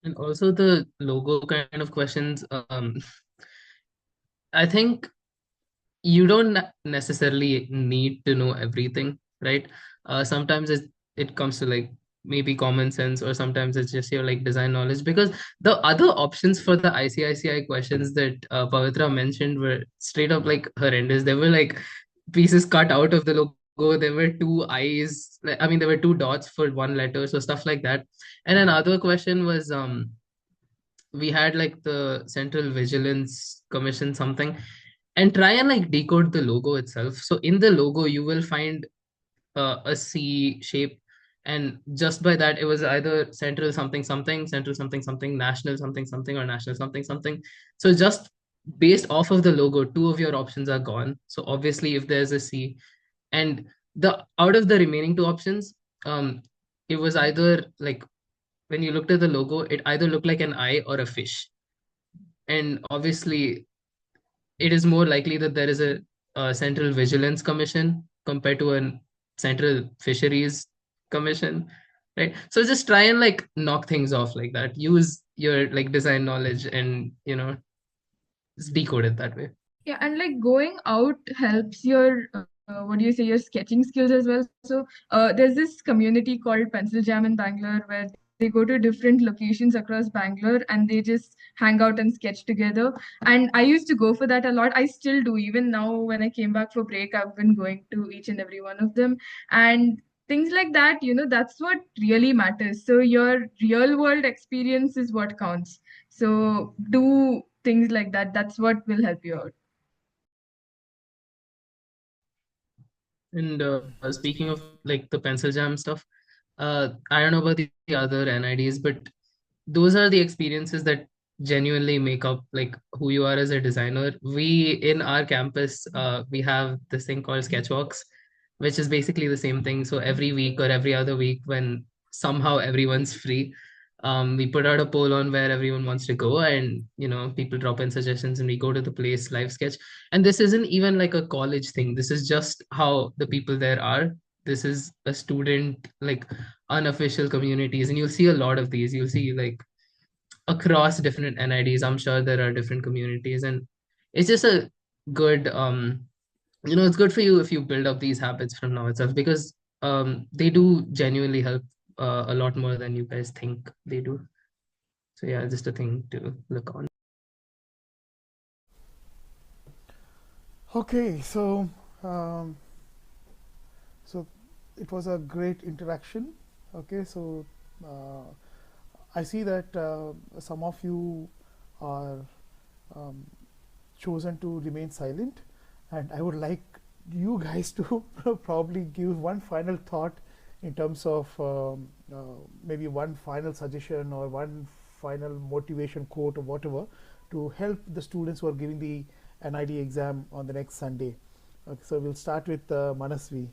And also the logo kind of questions. I think you don't necessarily need to know everything, right? Sometimes it comes to like maybe common sense, or sometimes it's just your like design knowledge, because the other options for the ICICI questions that Pavitra mentioned were straight up like horrendous. There were like pieces cut out of the logo. There were two eyes. I mean, there were two dots for one letter, so stuff like that. And another question was we had like the Central Vigilance Commission something, and try and like decode the logo itself. So in the logo, you will find a C shape, and just by that, it was either Central something something, Central something something, National something something, or National something something. So just based off of the logo, two of your options are gone. So obviously, if there's a C, and the out of the remaining two options, it was either like when you looked at the logo, it either looked like an eye or a fish. And obviously, it is more likely that there is a Central Vigilance Commission compared to a Central Fisheries Commission, right? So just try and like knock things off like that. Use your like design knowledge, and just decode it that way. Yeah, and like going out helps your what do you say, your sketching skills as well. So there's this community called Pencil Jam in Bangalore where they go to different locations across Bangalore and they just hang out and sketch together. And I used to go for that a lot. I still do. Even now, when I came back for break, I've been going to each and every one of them. And things like that, that's what really matters. So your real world experience is what counts. So do things like that. That's what will help you out. And speaking of like the pencil jam stuff, I don't know about the other NIDs, but those are the experiences that genuinely make up like who you are as a designer. We in our campus, we have this thing called sketchwalks, which is basically the same thing. So every week or every other week, when somehow everyone's free, we put out a poll on where everyone wants to go, and people drop in suggestions, and we go to the place, live sketch. And this isn't even like a college thing. This is just how the people there are. This is a student like unofficial communities, and you'll see a lot of these. You'll see like across different NIDs. I'm sure there are different communities, and it's just a good it's good for you if you build up these habits from now itself, because they do genuinely help a lot more than you guys think they do. So yeah, just a thing to look on. Okay, um, so it was a great interaction. Okay, so uh, I see that some of you are um, chosen to remain silent, and I would like you guys to probably give one final thought in terms of maybe one final suggestion or one final motivation quote or whatever to help the students who are giving the NID exam on the next Sunday. Okay, so we'll start with Manasvi.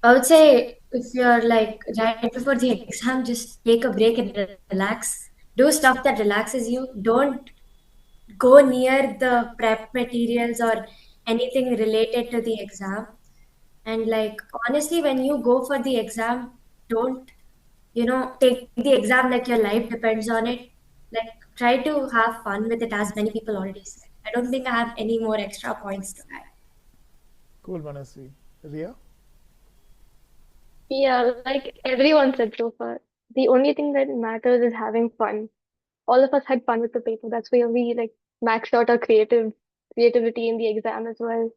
I would say if you're like right before the exam, just take a break and relax. Do stuff that relaxes you. Don't go near the prep materials or anything related to the exam. And like honestly, when you go for the exam, don't take the exam like your life depends on it. Like try to have fun with it, as many people already said. I don't think I have any more extra points to add. Cool, Manasvi. Ria? Yeah, like everyone said so far, the only thing that matters is having fun. All of us had fun with the paper. That's where we like maxed out our creativity in the exam as well.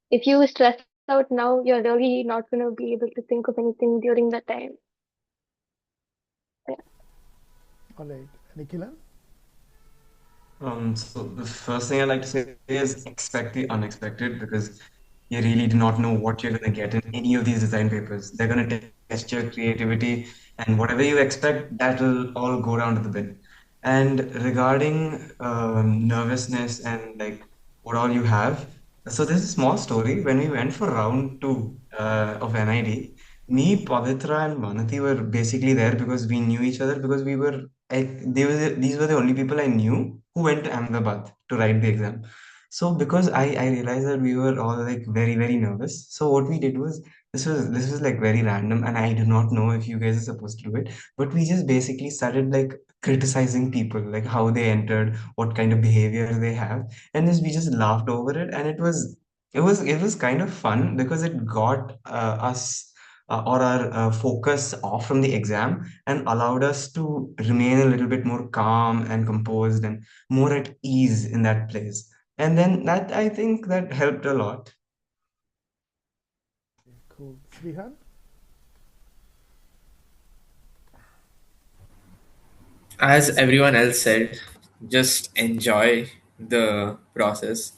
If you stress out now, you're really not gonna be able to think of anything during that time. Yeah. All right. Nikila? So the first thing I like to say is expect the unexpected, because you really do not know what you're going to get in any of these design papers. They're going to test your creativity, and whatever you expect, that will all go down to the bin. And regarding nervousness and like what all you have, so there's a small story. When we went for round two of NID, me, Pavitra, and Manati were basically there because we knew each other, because these were the only people I knew who went to Ahmedabad to write the exam. So because I realized that we were all like very, very nervous. So what we did was, this was like very random, and I do not know if you guys are supposed to do it, but we just basically started like criticizing people, like how they entered, what kind of behavior they have, and we just laughed over it, and it was kind of fun because it got us or our focus off from the exam and allowed us to remain a little bit more calm and composed and more at ease in that place. And then that, I think that helped a lot. Cool. Srihan? As everyone else said, just enjoy the process.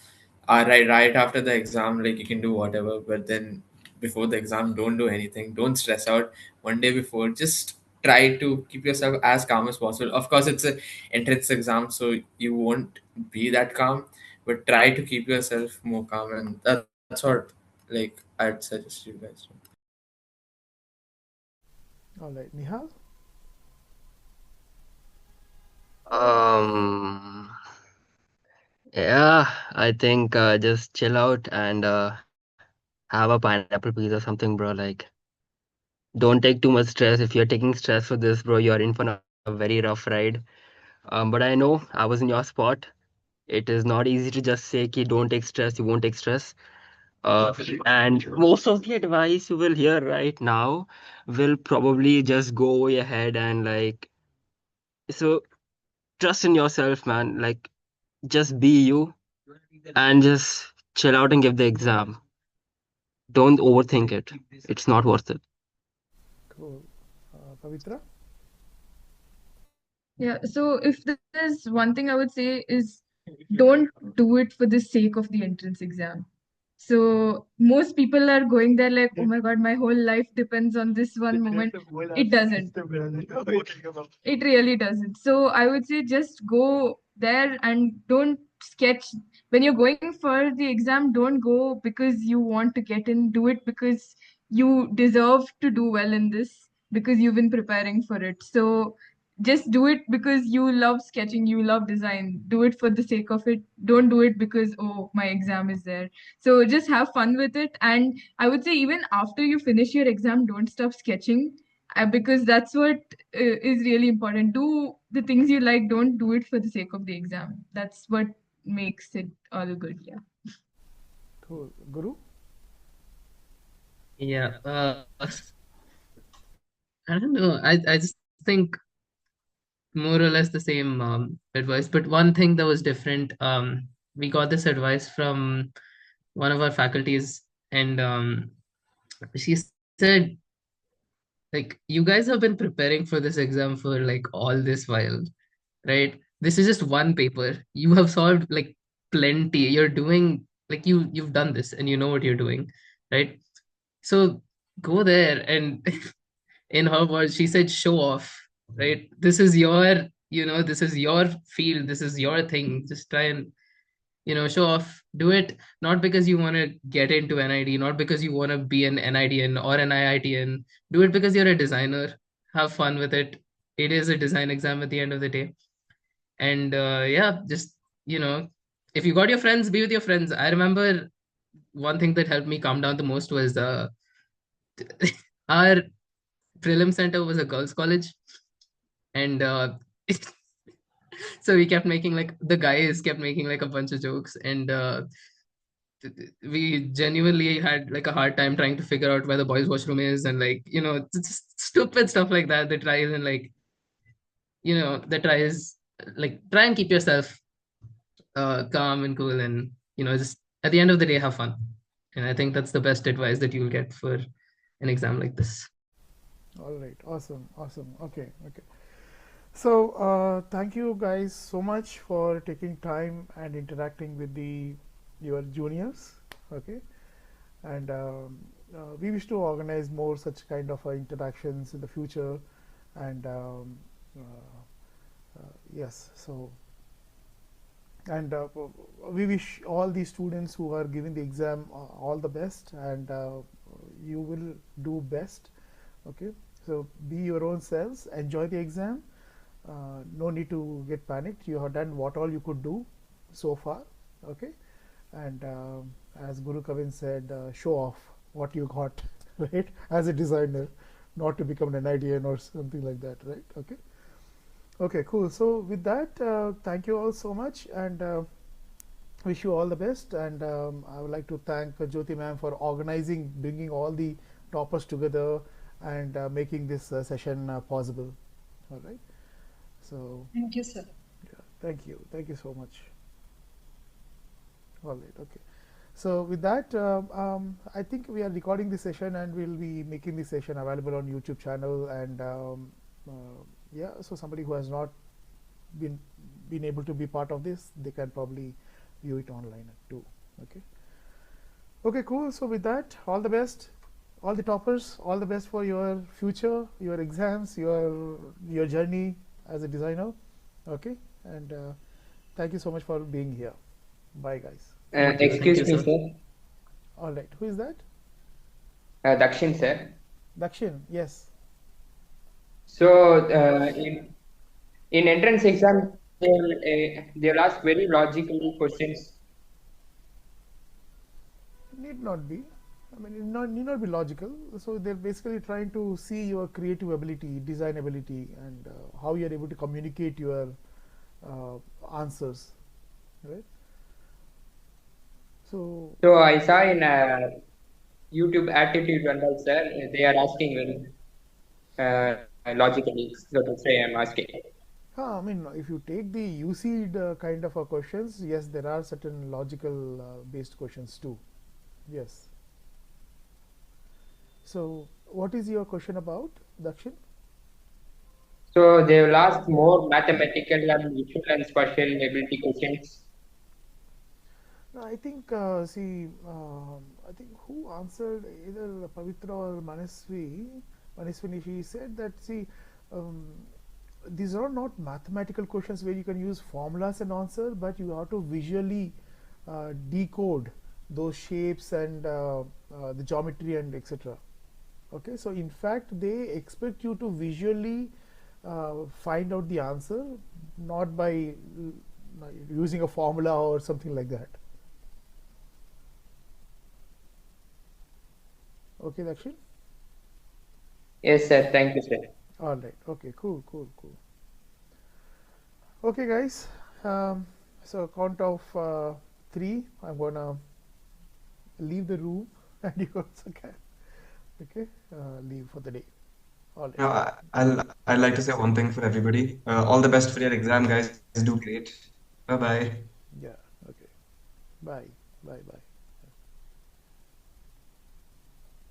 Right after the exam, like you can do whatever, but then before the exam, don't do anything. Don't stress out. One day before, just try to keep yourself as calm as possible. Of course, it's a entrance exam, so you won't be that calm, but try to keep yourself more calm, and that's what like I'd suggest you guys. All right. Nihal? Um, yeah, I think just chill out and have a pineapple piece or something, bro. Like, don't take too much stress. If you're taking stress for this, bro, you're in for a very rough ride. But I know I was in your spot. It is not easy to just say ki don't take stress, you won't take stress. And most of the advice you will hear right now will probably just go over your head and like, so trust in yourself, man. Like, just be you and just chill out and give the exam. Don't overthink it. It's not worth it. Cool. Pavitra? Yeah, so if there's one thing I would say is don't do it for the sake of the entrance exam. So most people are going there like, oh my God, my whole life depends on this one moment. It doesn't. It really doesn't. So I would say just go there and don't sketch. When you're going for the exam, don't go because you want to get in. Do it because you deserve to do well in this because you've been preparing for it. So just do it because you love sketching, you love design. Do it for the sake of it. Don't do it because, oh, my exam is there. So just have fun with it. And I would say, even after you finish your exam, don't stop sketching because that's what is really important. Do the things you like, don't do it for the sake of the exam. That's what makes it all good. Yeah. Cool. Guru? Yeah. I don't know. I just think more or less the same advice. But one thing that was different, we got this advice from one of our faculties, and she said, like, you guys have been preparing for this exam for like all this while, right? This is just one paper. You have solved like plenty. You're doing like you've done this and you know what you're doing, right? So go there and in her words, she said, show off, right? This is your, this is your field, this is your thing. Just try and, show off. Do it not because you want to get into NID, not because you want to be an NIDN or an IITN. Do it because you're a designer. Have fun with it. It is a design exam at the end of the day. And yeah, just, you know, if you got your friends, be with your friends. I remember one thing that helped me calm down the most was our prelim center was a girls' college, and so we kept making like the guys kept making like a bunch of jokes, and we genuinely had like a hard time trying to figure out where the boys' washroom is, and like just stupid stuff like that. That tries and like that tries like try and keep yourself calm and cool, and just at the end of the day have fun. And I think that's the best advice that you'll get for an exam like this. All right. Awesome. Awesome. Okay. Okay. So, thank you guys so much for taking time and interacting with the your juniors. Okay, and we wish to organize more such kind of interactions in the future. And yes, so and we wish all the students who are giving the exam all the best, and you will do best. Okay, so be your own selves, enjoy the exam. No need to get panicked. You have done what all you could do so far. Okay, and as Guru Kavin said, show off what you got, right? As a designer, not to become an IDN or something like that, right? Okay. Okay, cool. So with that, thank you all so much, and wish you all the best. And I would like to thank Jyoti ma'am for organizing, bringing all the toppers together, and making this session possible. All right. So Thank you, sir. yeah, thank you so much. All right. Okay. So with that, I think we are recording this session, and we'll be making this session available on YouTube channel. And yeah, so somebody who has not been been able to be part of this, they can probably view it online too. Okay. Okay. Cool. So with that, all the best, all the toppers, all the best for your future, your exams, your journey as a designer. Okay. And thank you so much for being here. Bye, guys. Thank Excuse you, me, sir. sir. All right. Who is that? Dakshin, sir. Dakshin. Yes. So, in entrance exam, they'll ask very logical questions. Need not be. I mean, need not be logical. So they're basically trying to see your creative ability, design ability, and how you're able to communicate your answers. right? So So I saw in YouTube attitude and all, sir. They are asking logically. So that's why I'm asking. I mean, if you take the UCEED kind of questions, yes, there are certain logical based questions too. Yes. So, what is your question about, Dakshin? So they will ask more mathematical and visual and spatial ability questions. No, I think, I think who answered, either Pavitra or Maniswini, she said that, see, um, these are not mathematical questions where you can use formulas and answer, but you have to visually decode those shapes and the geometry and etc. Okay, so in fact, they expect you to visually find out the answer, not by using a formula or something like that. Okay, Dakshin? Yes, sir. Thank you, sir. All right. Okay, cool, cool, cool. Okay, guys. So, count of three, I'm gonna leave the room and you also can, okay, leave for the day. All right. I'd like to say one thing for everybody. All the best for your exam, guys. Do great. Bye bye. Yeah, okay. Bye. Bye, bye.